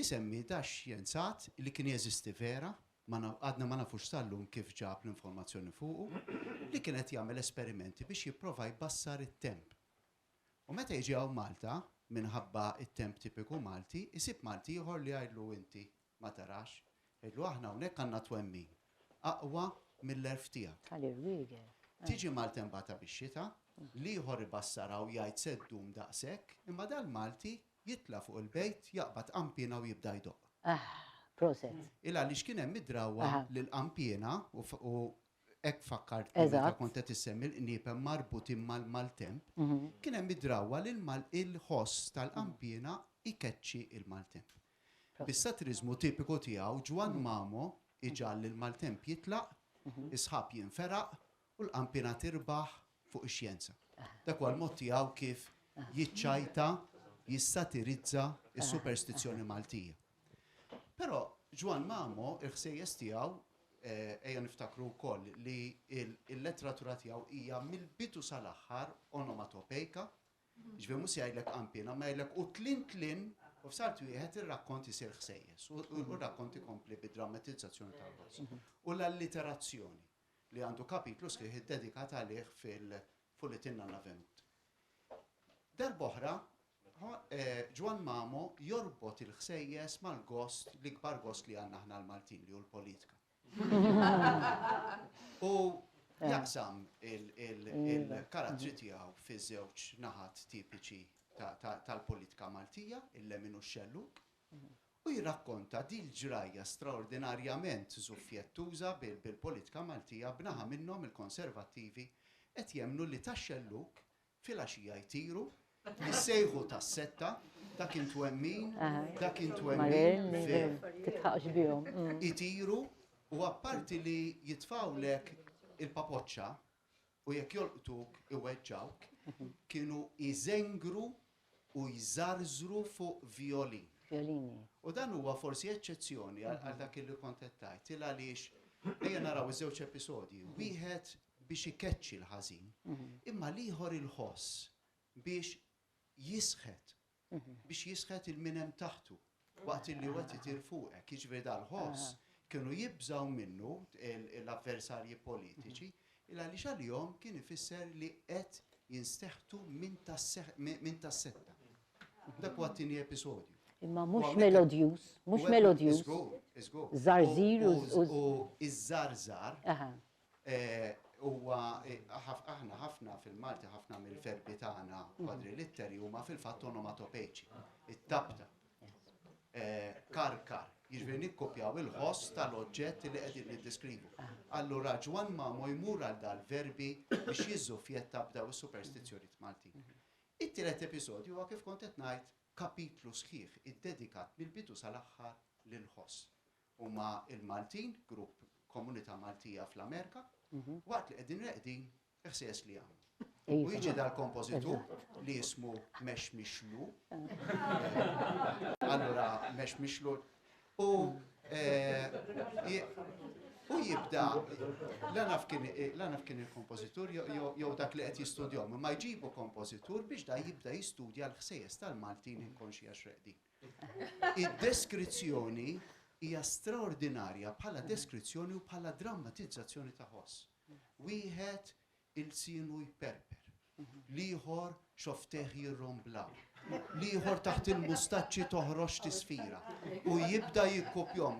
isemmi da xjenzat li kien jeżisti vera, għadna ma nafux tal-lum kif ġab l-informazzjoni fuqu, li kienet jagħmel esperimenti biex jipprova jbassar it-temp. U meta jiġi hawn Malta, minħabba it-temp tipiku Malti, isib Malti ieħor li jgħidlu inti ma tarax, jgħidlu aħna hawnhekk għandna twemmin, aqwa mill-erf tiegħek. Tiġi Malta mbagħad bix-xita, li ieħor ibassaraw jgħid seddum daqshekk, imma dal-Malti jitla fuq il-bejt, jaqbad qampina u jibda jdoq. Proset. Illa li x'kien hemm id-drawwa lill-qampina u hekk fakkart meta kont qed issemmi l-qniepen marbutin mal-temp, kien hemm id-drawwa li il-ħoss tal-qampina ikeċċi il-maltemp. Bis-satiriżmu tipiku tiegħu Juan Mamo iġalli l-maltemp jitlaq, isħab jinferaq u l-qampina tirbaħ fuq ix-xjenza. Dak huwa l-mod tiegħu kif jiċċajta, jissatirizza s-superstizzjoni Maltija. Però Juan Mamo il-ħsejjes tiegħu ejja niftakru wkoll li l-letteratura tiegħu hija mill-bidu sal-aħħar onomatopejka, ġifieri mhux jgħidlek qampina, ma jgħidlek u tlin u f'sart wieħed ir-rakkont isir ħsejjes u r-rakkont ikompli bid-drammatizzazzjoni tal-ħoss. U l-allitterazzjoni li għandu kapitlu sħiħ iddedikat għalih fil-Fulitinna Navenut. Darb'oħra, Juan Mamo jorbot il-ħsejjes mal-gost, l-ikbar gost li għandna aħna l-Maltin li hu l-politika. U jaqsam il-karattri tiegħu fi żewġ naħat tipiċi tal-politika Maltija, il-lemin u x-xelluk, u jirrakkonta di l-ġrajja straordinarjament żuffjettuża bil-politika Maltija b'naħa minnhom il-konservattivi qed jemmnu li tax-xelluk fil-għaxija jtiru, jissejħu tas-setta, dak intwemmin, jtiru, u apparti li jitfawlek il-papoċċa u jekk jolqtuk iweġġawk, kienu jżengru u jżarżru fuq violin. U dan huwa forsi eċċezzjoni għal dak li kontettajt, il għaliex ejja naraw iż-żewġ episodji, wieħed biex ikeċċi l-ħażin, imma liħor il-ħoss biex jisħet il-minem taħtu waqt li wet itir fuqek, jiġifieri dal-ħoss kienu jibżaw minnu l-avversarji politiċi, illa li xal-jom kien ifisser li qed jinsteħtu minn tas-setta. Dak huwa t-tieni episodju. Imma mhux melodjus. Zarzir u iż-żarzar huwa aħna ħafna fil-Malti ħafna mill-verbi tagħna quadriletteri huma fil-fatt onomatopejċi. It-tabta, karkar, Jiġifieri nikkopjaw il-ħoss tal-oġġett li qegħdin niddeskrivu. Allura Ġwan Mamo jmur għal dal-verbi biex jiżżuffjetta b'daw is-superstizzjonijiet Maltin. It-tielet episodju huwa kif kont qed ngħid kapitlu sħiħ iddedikat mill-bidu sal-aħħar lil-ħoss. Huma il-Maltin, grupp komunità Maltija fl-Amerika, waqt li qegħdin reqdin ħsies li għam. U jiġi dal-kompożitur li jismu Mesh Mixlu. Allura Mesh Mixlu. U jibda, l-għanaf kien il-kompożitur jew dak li qed jistudjahom, ma jġibu kompożitur biex da jibda jistudja l-ħsejjes tal-Maltin inkonxi għax reqdin. Id-deskrizzjoni hija straordinarja bħala deskrizzjoni u bħala drammatizzazzjoni ta' ħoss. Wieħed il-sinu jperper, liħor xofteħ jirromblaw, liħor taħt il-mustaċċi toħroġ tisfira u jibda jikkopjom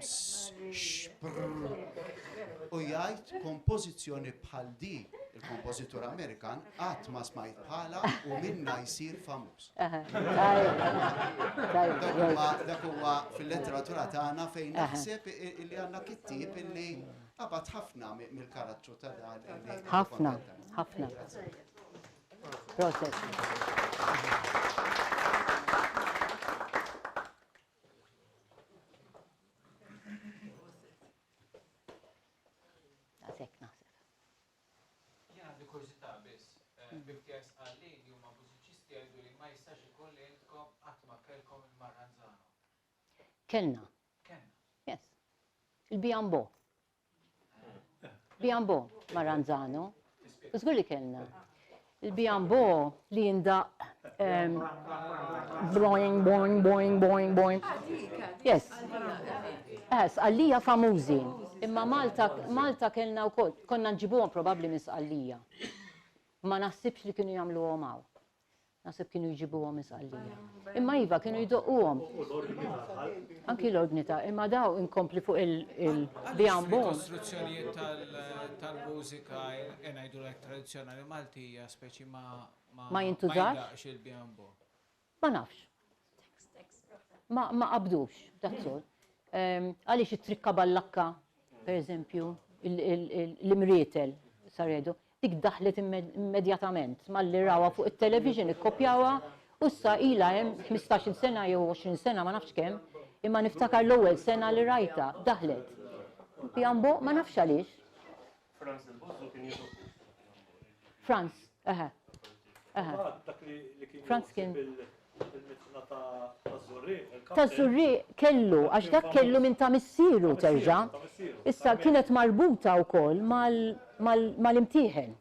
u jgħid kompożizzjoni bħal di il-kompożitur Amerikan qatt ma smajt bħala u minna jsir famuż. Dak huwa fil-letteratura tagħna fejn naħseb li għandna kittieb illi qabad ħafna mill-karattru ta' dan. ħafna. Process. Jena għandi kurzità biss, b'ftijs għalli li huma mużiċisti għajdu li ma jistax ikun li jentkom qatt ma kellkom il-Marranzano. Kellna. Yes. Il-Biambo. Biambo Marranzano. Żgur li kellna. Il-Biambo li jindaq boing, boing, boing, boing, boing. Yes. Għallija famużi. Imma Malta kellna wkoll, konna nġibuhom probabbli minn Sqallija. Ma naħsibx li kienu jagħmluhom hawn. Naħseb kienu jġibuhom minn Sqallija. Imma iva kienu jdoqquhom. Anki l-ordnita, imma daw inkompli fuq il-Biambo. Kostruzzjonijiet tal-mużika ngħidu lek tradizzjonali Maltija speċi ma jintużax il-Biambo. Ma nafx. Ma qabdux, that's all. Għaliex it-trikka ballakka, per eżempju, l-imrietel saredu, dik daħlet immedjatament, malli rawa fuq il-television, ikkopjawa, u issa ila hemm 15 sena jew 20 sena ma nafx kemm, imma niftakar l-ewwel sena li rajta daħlet. Biambo ma nafx għaliex. Franz il-Bozzu kien jidħol. Franz, Franz kien. Ta' Zurri kellu, għax dak kellu minn ta' missieru terġa'. Issa kienet marbuta wkoll mal-imtieħen.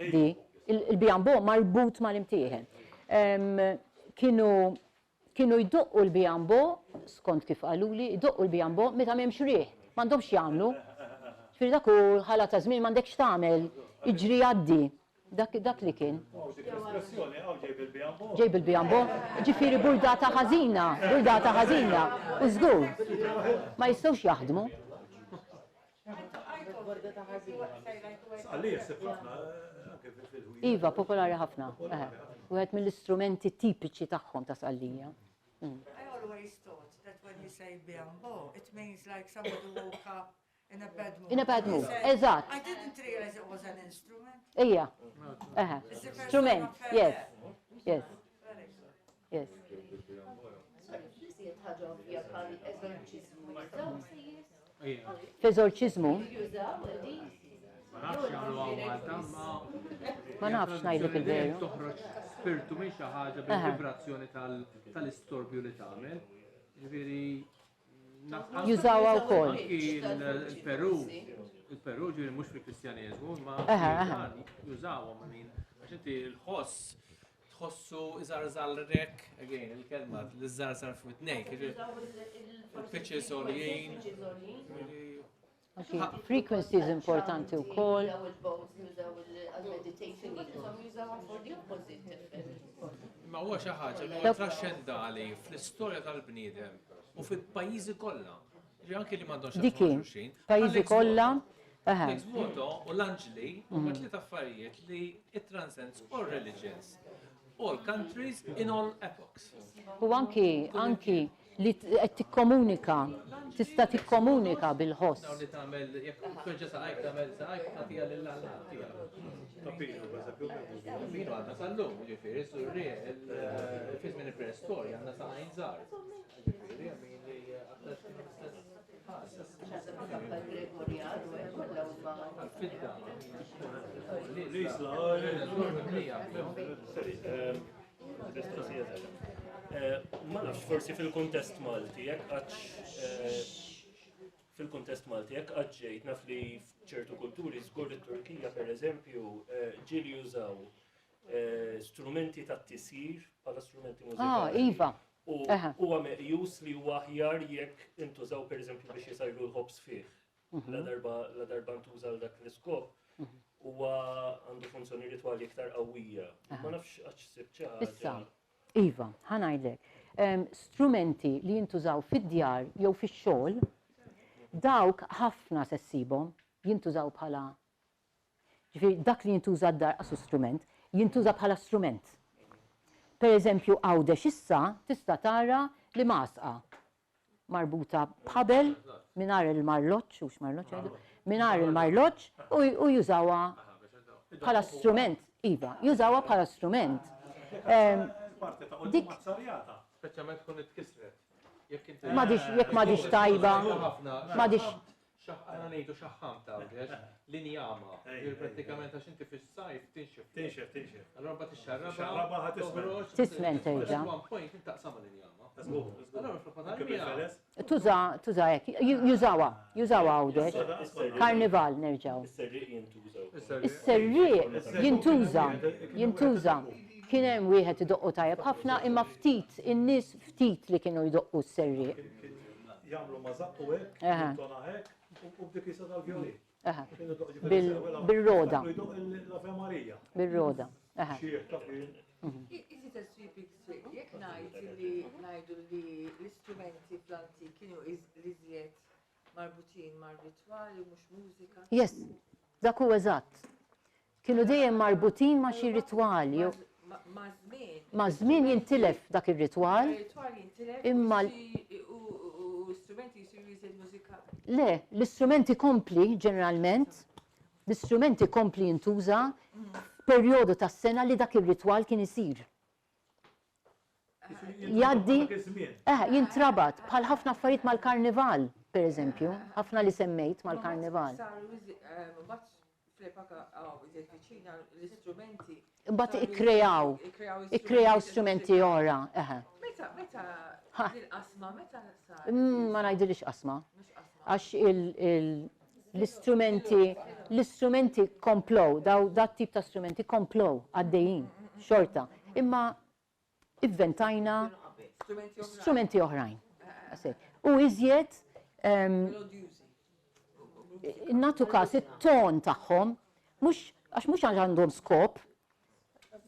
Di, il-Biambo marbut mal-imtieħen. Kienu jdoqqu l-Biambo, skont kif qaluli, jdoqqu l-Biambo meta m'hemmx rieħ, m'għandhomx jagħmlu. Ġifieri dak hu ħala ta' żmien m'għandekx tagħmel, iġri għaddi. Dak li kien. Ġejb il-Biambo, ġifieri burdata ħażina, u żgur. Ma jistgħux jaħdmu. Iva, popolari ħafna. Wieħed mill-istrumenti tipiċi tagħhom ta' Sqallija. I always thought that when you say Biambo, it means like somebody woke up in a bad mood. In a bad mood, eżatt. I didn't realize it was an instrument. Ija. Strument, yes. Yes. Yes. F'eżorċiżmu? Ma nafx ngħidlek il-veru. Toħroġ spirtu minn xi ħaġa bil-vibrazzjoni tal-istorbju li tagħmel. Ġifieri jużawha wkoll. Il-Peru ġifieri mhux fil-Kristjaneżmu, ma jużawhom min għax inti l-ħoss tħossu iżarzal rek, again, il-kelma l-iżarzar fuq it-tnejn, il-pitches għoljien. Frequencies importanti wkoll. Ma huwa xi ħaġa li traxxendali fl-istorja tal-bniedem u fil-pajjiżi kollha. Anke li m'għandhomx Diki, pajjiżi kollha. Voto u l-Anġli huma tliet affarijiet li it transcends all religions, all countries in all epochs. U anki li qed tikkomunika, tista' tikkomunika bil-ħoss. Dawn li tagħmel jekk twerġa saqajk tagħmel saqajk tagħtiha lill-Alla tiegħek. Tapinu, b'eżempju. Tapinu għandna sal-lum, ġifieri, surri, il-fiż minn il-preistorja għandna saqajn żgħar. Ġifieri, għamin li aktar kienu Ma nafx forsi fil-kuntest Malti, jekk fil-kuntest Malti, jekk ġejt naf li f'ċertu kulturi żgur it-Turkija pereżempju ġieli jużaw strumenti tat-tisir bħala strumenti mużikali. Iva. U huwa meqjus li huwa aħjar jekk intużaw pereżempju biex jisajru l-ħobs fih. La darba ntuża l dak l-iskop huwa għandu funzjoni ritwali iktar qawwija. Ma nafx għax sib ħaġa. Iva, ħanajdlek. Strumenti li jintużaw fid-djar jew fix-xogħol, dawk ħafna se ssibhom jintużaw bħala. Ġifieri dak li jintuża d-dar qasu strument, jintuża bħala strument. Pereżempju għawdex issa tista' tara li masqa marbuta b'ħabel mingħajr il-marloġġ, hux marloġġ għadu, mingħajr il-marloġġ u jużawha bħala strument. Iva, jużawha bħala strument. Dik mazzarjata. Speċjalment tkun itkisret. Jekk m'għadix tajba, m'għadix. Għana nejdu xaħħam ta' għawdex, linjama. Pratikament għax inti fis-sajf tinxef. Allora bat ix-xarraba tismen terġa'. One point intaqsama linjama. Tuża hekk, jużawha għawdex. Karnival nerġgħu. Is-serriq jintuża. Kien hemm wieħed idoqqu tajjeb ħafna imma ftit in-nies ftit li kienu jdoqqu s-serriq. Jagħmlu ma żaqqu hekk, tona hekk. U b'dik jisa tal-violin. Bil-roda. Bil-roda. Is it a sweeping straight? Jekk ngħid li ngħidu li l-istrumenti fl-antik kienu iżjed marbutin mar-ritwali u mhux mużika? Yes, dak hu eżatt. Kienu dejjem marbutin ma' xi ritwali. Ma' żmien jintilef dak ir-ritwal. Imma le, l-istrumenti kompli ġeneralment, l-istrumenti kompli jintuża perjodu tas-sena li dak ir-ritwal kien isir. Jaddi, jintrabat bħal ħafna affarijiet mal-karnival, pereżempju, ħafna li semmejt mal-karnival. Imbagħad ikkreaw strumenti ora. Ma ngħidilix qasma. Għax l-istrumenti komplow, dat tip ta' strumenti komplow għaddejjin, xorta. Imma ivventajna strumenti oħrajn. U iżjed natu każ it-ton tagħhom għax mhux għandhom skop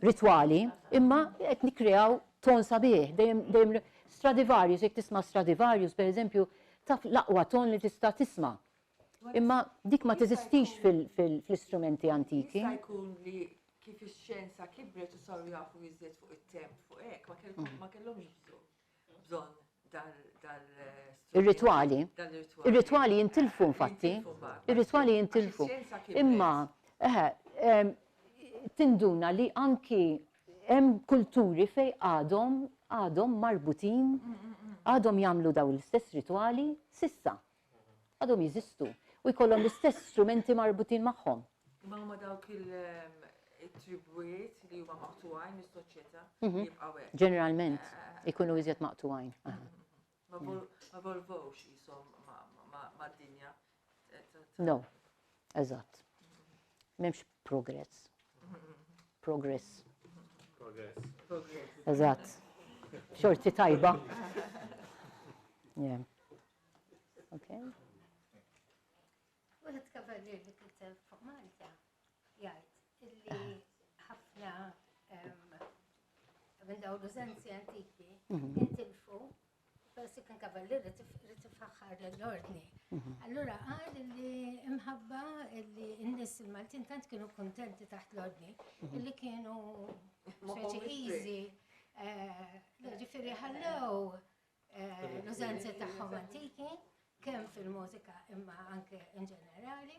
ritwali, imma qed nikkreaw ton sabiħ. Dejjem Stradivarius, jekk tisma' Stradivarius, pereżempju, taf l-aqwa ton li tista' tisma'. Imma dik ma teżistix fl-istrumenti antiki. Jista' jkun li kif ix-xjenza kibret u saru jafu jiżjed fuq it-temp fuq hekk, ma kellhomx bżonn ir-ritwali. Ir-ritwali jintilfu infatti. Ir-ritwali jintilfu. Imma tinduna li anki hemm kulturi fejn għadhom marbutin, għadhom jagħmlu daw l-istess ritwali sissa. Għadhom jeżistu u jkollhom l-istess strumenti marbutin magħhom. Ma huma dawk il-tribwiet li huma maqtuwajn mis-soċjetà jibqgħu hekk. Ġeneralment ikunu iżjed maqtuwajn. Ma volvowx ishom mad-dinja. No, eżatt. M'hemmx progress. Progress. Eżatt. Xorti tajba. Yeah. Okay. Wieħed kavallier li kiteb fuq Malta jgħid illi ħafna minn dawn l-użenzi antiki intilfu forsi kien kavallier li tiffaħħar l-ordni. Allura qal li imħabba li n-nies il-Maltin tant kienu kuntenti taħt l-ordni illi kienu speċi easy ġifieri ħallew l-użanzi tagħhom antiki, kemm fil-mużika imma anke in ġenerali,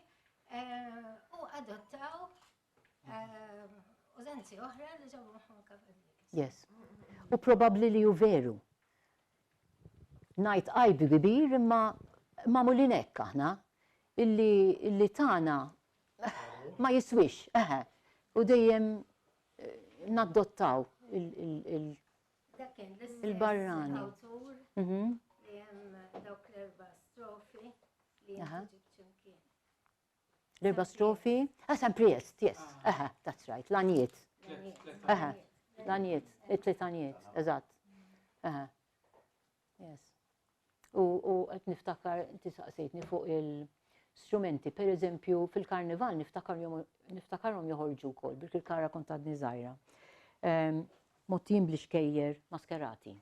u adottaw użanzi oħra li ġabu magħhom kavallieri. Yes. U probabbli li hu veru. Ngħid qajbi kbir imma magħmulin hekk aħna illi tagħna ma jiswix, u dejjem naddottaw il-barrani. Li hemm dawk l-erba' strofi li ġibċimkien. L-erba' strofi? Sam Priest, yes. That's right, l-anijiet. L-anijiet, it-tliet anijiet, eżatt. Yes. U qed niftakar, inti saqsejtni fuq il-strumenti, per eżempju fil-karnival niftakarhom joħorġu wkoll bil-kirkara kont għadni żgħira. Mottin bl-ixkejjer maskerati.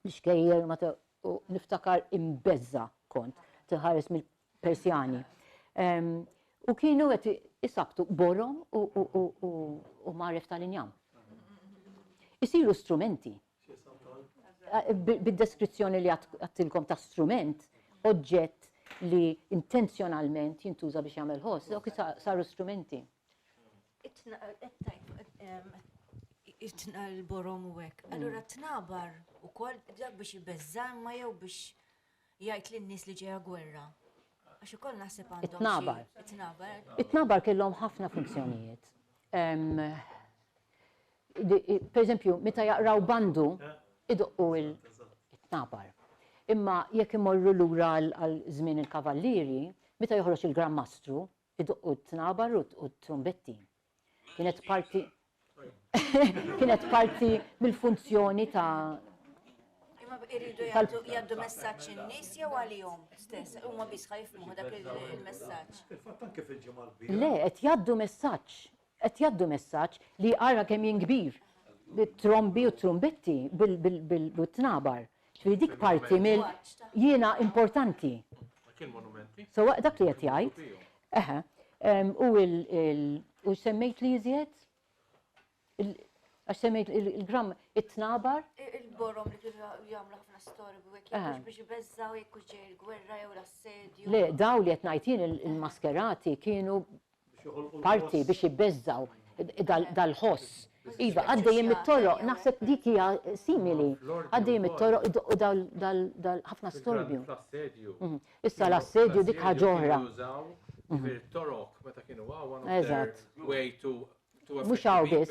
L-ixkejjer niftakar imbeżza kont, tħares mill-Persjani. U kienu qed isabtu borom u marref tal-injam. Isiru strumenti. Bid-deskrizzjoni li għattilkom ta' strument, oġġett li intenzjonalment jintuża biex jagħmel ħoss, dawk saru strumenti. Il-borom u hekk. Allura tnabar ukoll dak biex jibbeżza imma jew biex jgħid lin-nies li ġejja gwerra. Għax ukoll naħseb għandhom It-tnabar kellhom ħafna funzjonijiet. Per eżempju, meta jaqraw bandu, idoqqu it-tnabar. Imma jekk imorru lura għal żmien il-kavallieri, meta joħroġ il-Gran-Mastru, idoqqu t-tnabar u t-trumbetti. Kienet parti mill-funzjoni ta' imma iridu jgħaddu messaġġ in-nies jew għalihom stess, huma biss ħajfhmu dak il-messaġġ. Fil-fatt anke fil-ġimgħa l-kbira. Le, qed jgħaddu messaġġ li ara kemm jinkbir bit-trombi u trumbetti bil-tnabar. Ġifieri dik parti mill jiena importanti. Kien monumenti. So dak li qed jgħid. U semmejt li jżjed? Għax semmejt il-gram it-tnabar? Il-borom li kienu jagħmlu ħafna storju hekk biex jibbeżżaw jekk ġej il-gwerra jew l-assedju. Le, daw li qed ngħid jien il-maskerati kienu parti biex jibbeżżaw dal-ħoss. Iva, għaddejjem it-toroq, naħseb dik hija simili. Għaddejjem it-toroq u dal-ħafna storbju. Issa l-assedju dik ħaġa oħra. Il-toroq meta kienu way to mux għaw bis.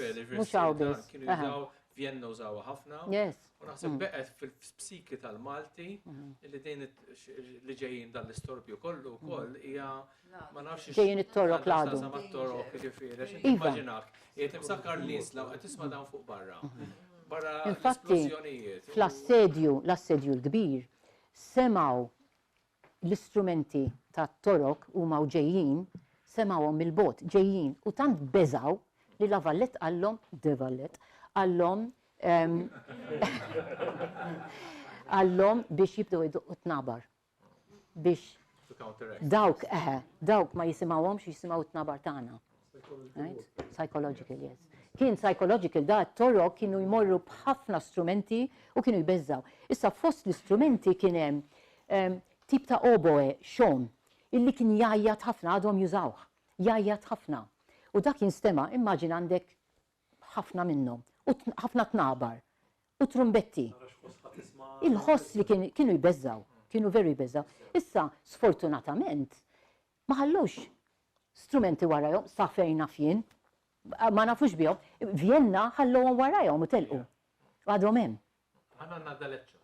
Kienu jużaw Vienna użawa ħafna. U naħseb beqet fil-psiki tal-Malti li dejn li ġejjin dal-istorbju kollu wkoll hija ma nafx ġejjin it-toroq l-għadu. Mat-toroq jiġifieri immaġinak qiegħed imsakkar l-isla qed tisma' dawn fuq barra. Barra l-esplużjonijiet. Fl-assedju l-kbir semgħu l-istrumenti tat-toroq huma ġejjin semgħuhom mill-bot ġejjin u tant beżaw li la Vallet għallhom, de Vallet, għallhom biex jibdew jduqqu tnabar. Biex dawk ma jisimgħuhomx jisimgħu t-tnabar tagħna. Psychological, yes. Kien psychological da t-toroq kienu jmorru b'ħafna strumenti u kienu jbeżżaw. Issa fost l-istrumenti kien hemm tip ta' oboe, xon, illi kien jajjat ħafna għadhom jużawh. Jajjat ħafna. U dak jinstema, immaġin għandek ħafna minnhom, u ħafna tnabar, u trumbetti. Il-ħoss li kienu jbeżżaw, kienu veru jbeżżaw. Issa, sfortunatament, ma ħallux strumenti warajhom, sa fejn naf jien, ma nafux bihom, Vienna ħallowhom warajhom u telqu. Għadhom hemm. Għandna dal-eċċa.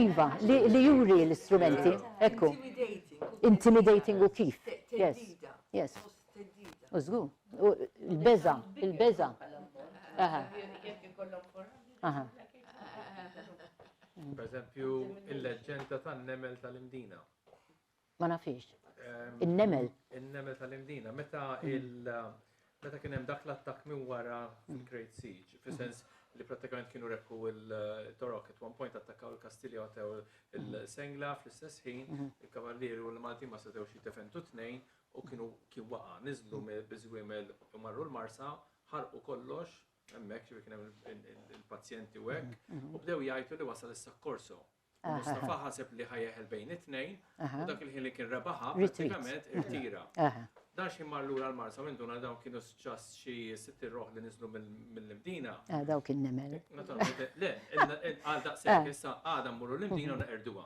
Iva, li juri l-istrumenti, ekku. Intimidating u kif. Yes. Użgu, il-beza. Per eżempju, il-leġenda tan-nemel tal-Imdina. Ma nafix. Il-nemel. Il-nemel tal-Imdina. Meta kien hemm dak l-attakk minn wara fil-Great Siege, fis-sens li pratikament kienu rekku il-Torok, at one point attakkaw il-Kastilja għatew il-Sengla fl-istess ħin, il-Kavallieri u l-Malti ma setewx jittefentu tnejn u kien waqa' niżlu biżwiemel u marru l-Marsa, ħarqu kollox hemmhekk ġifieri kien hemm il-pazjenti u hekk, u bdew jgħidu li wasal is-soccorso. Mustafa ħaseb li ħajjeħel bejn it-tnejn, u dak il-ħin li kien rebaħa, pratikament irtira. Dan xi mar lura l-Marsa minn duna dawn kienu ġast xi sitt irroħ li niżlu mill-Mdina. Dawk in-nemel. Le, għal daqshekk issa għadha mmurru l-Mdina u neqerduha.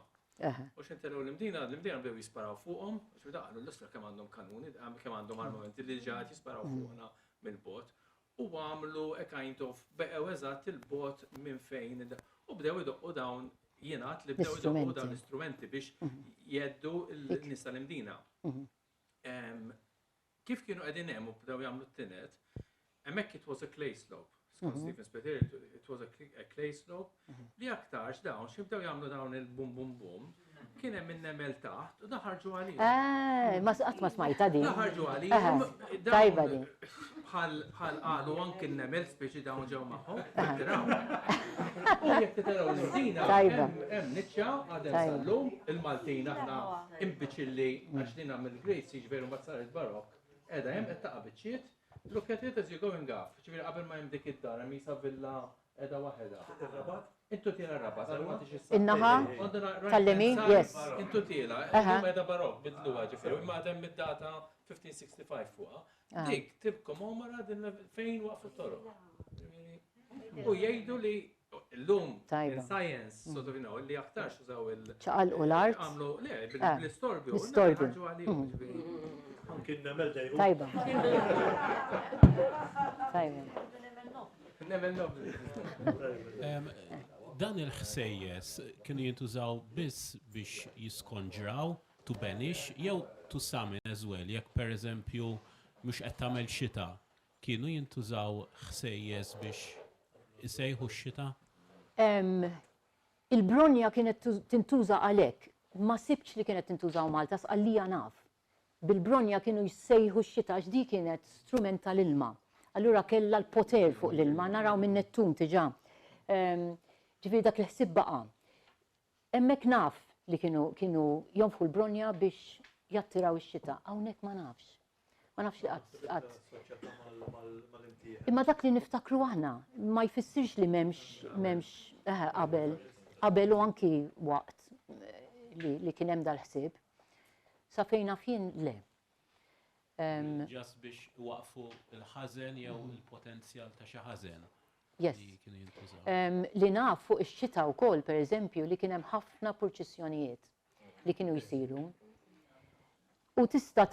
U x'intelgħu l-Mdina bdew jisparaw fuqhom, xi daqgħu l-isra kemm għandhom kanuni, kemm għandhom armamenti li ġad jisparaw fuqna mill-bot. U għamlu a kind of beqgħu eżatt il-bot minn fejn u bdew idoqqu dawn jingħad li bdew idoqqu dawn l-istrumenti biex jeddu l-nies tal-Mdina. Kif kienu qegħdin hemm u bdew jagħmlu t-tinet, hemmhekk it was a clay slope. Skont Stephen Spiteri, it was a clay slope li aktarx dawn x'ibdew jagħmlu dawn il-bum bum bum kien hemm in-nemel taħt u daħarġu għalihom. Ma qatt ma smajta din. Daħarġu għalihom. Tajba din. Bħal qalu anke n-nemel speċi dawn ġew magħhom. U jekk titaraw l-Mdina hemm niċċa għadhem sal-lum il-Maltin aħna imbiċilli għax din mill-Great Siege veru ma saret barokk. Edha hemm qed taqa' biċċiet. Look at it as you go and gaf. Ġifieri qabel ma hemm dik id-dar hemm isa villa edha waħedha. Intu tiela rabat, għal ma tix In-naħa tal-lemin, yes. Intu tiela, edha barok bidluha ġifieri, imma għadhem mid-data 1565 fuqha. Dik tibkom omara din fejn waqfu t-toroq. U jgħidu li l-lum il-science, sort of, li aktarx użaw ċaqal u l-art. Għamlu, le, bl-istorbju. L-istorbju. Anki n-nemel dejru. Tajba. Tajba. Nemel nobli. Dan il-ħsejjes kienu jintużaw biss biex jiskonġraw to banish jew to summon as well, jekk per eżempju mhux qed tagħmel xita, kienu jintużaw ħsejjes biex isejħu x-xita? Il-bronja kienet tintuża għalhekk, ma sibx li kienet tintużaw Malta sqallija naf. Bil-bronja kienu jsejħu x-xita għax di kienet strument tal-ilma. Allura kellha l-poter fuq l-ilma, naraw minn Nettun diġà. Ġifieri dak il-ħsieb baqa'. Hemmhekk naf li kienu jonfħu l-bronja biex jattiraw ix-xita, hawnhekk ma nafx. Ma nafx li qatt. Imma dak li niftakru aħna ma jfissirx li m'hemmx qabel u anki waqt li kien hemm dal-ħsieb. Sa fejn naf jien le. Ġast biex waqfu il-ħażen jew il-potenzjal ta' xi ħażen. Yes. Li naf fuq ix-xita wkoll pereżempju li kien hemm ħafna purċissjonijiet li kienu jsiru. U tista'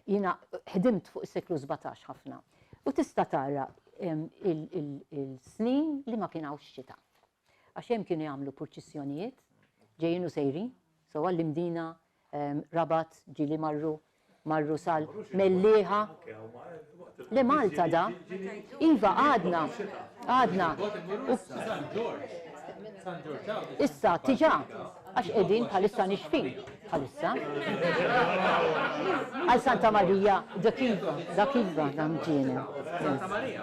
jiena ħdimt fuq is-seklu 17 ħafna. U tista' tara il-snin li ma kien hawnx xita. Għax hemm kienu jagħmlu purċissjonijiet ġejjin u sejrin, so għall-Mdina, Rabat, ġili marru sal Mellieħa. Le Malta da. Iva għadna. Issa tiġa għax qegħdin bħalissa nixfin bħalissa. Għal Santa Marija dakiva dan ġiena. Santa Marija.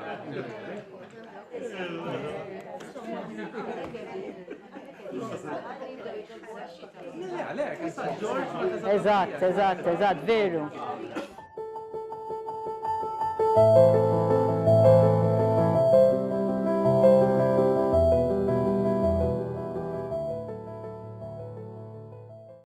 Eżatt, veru.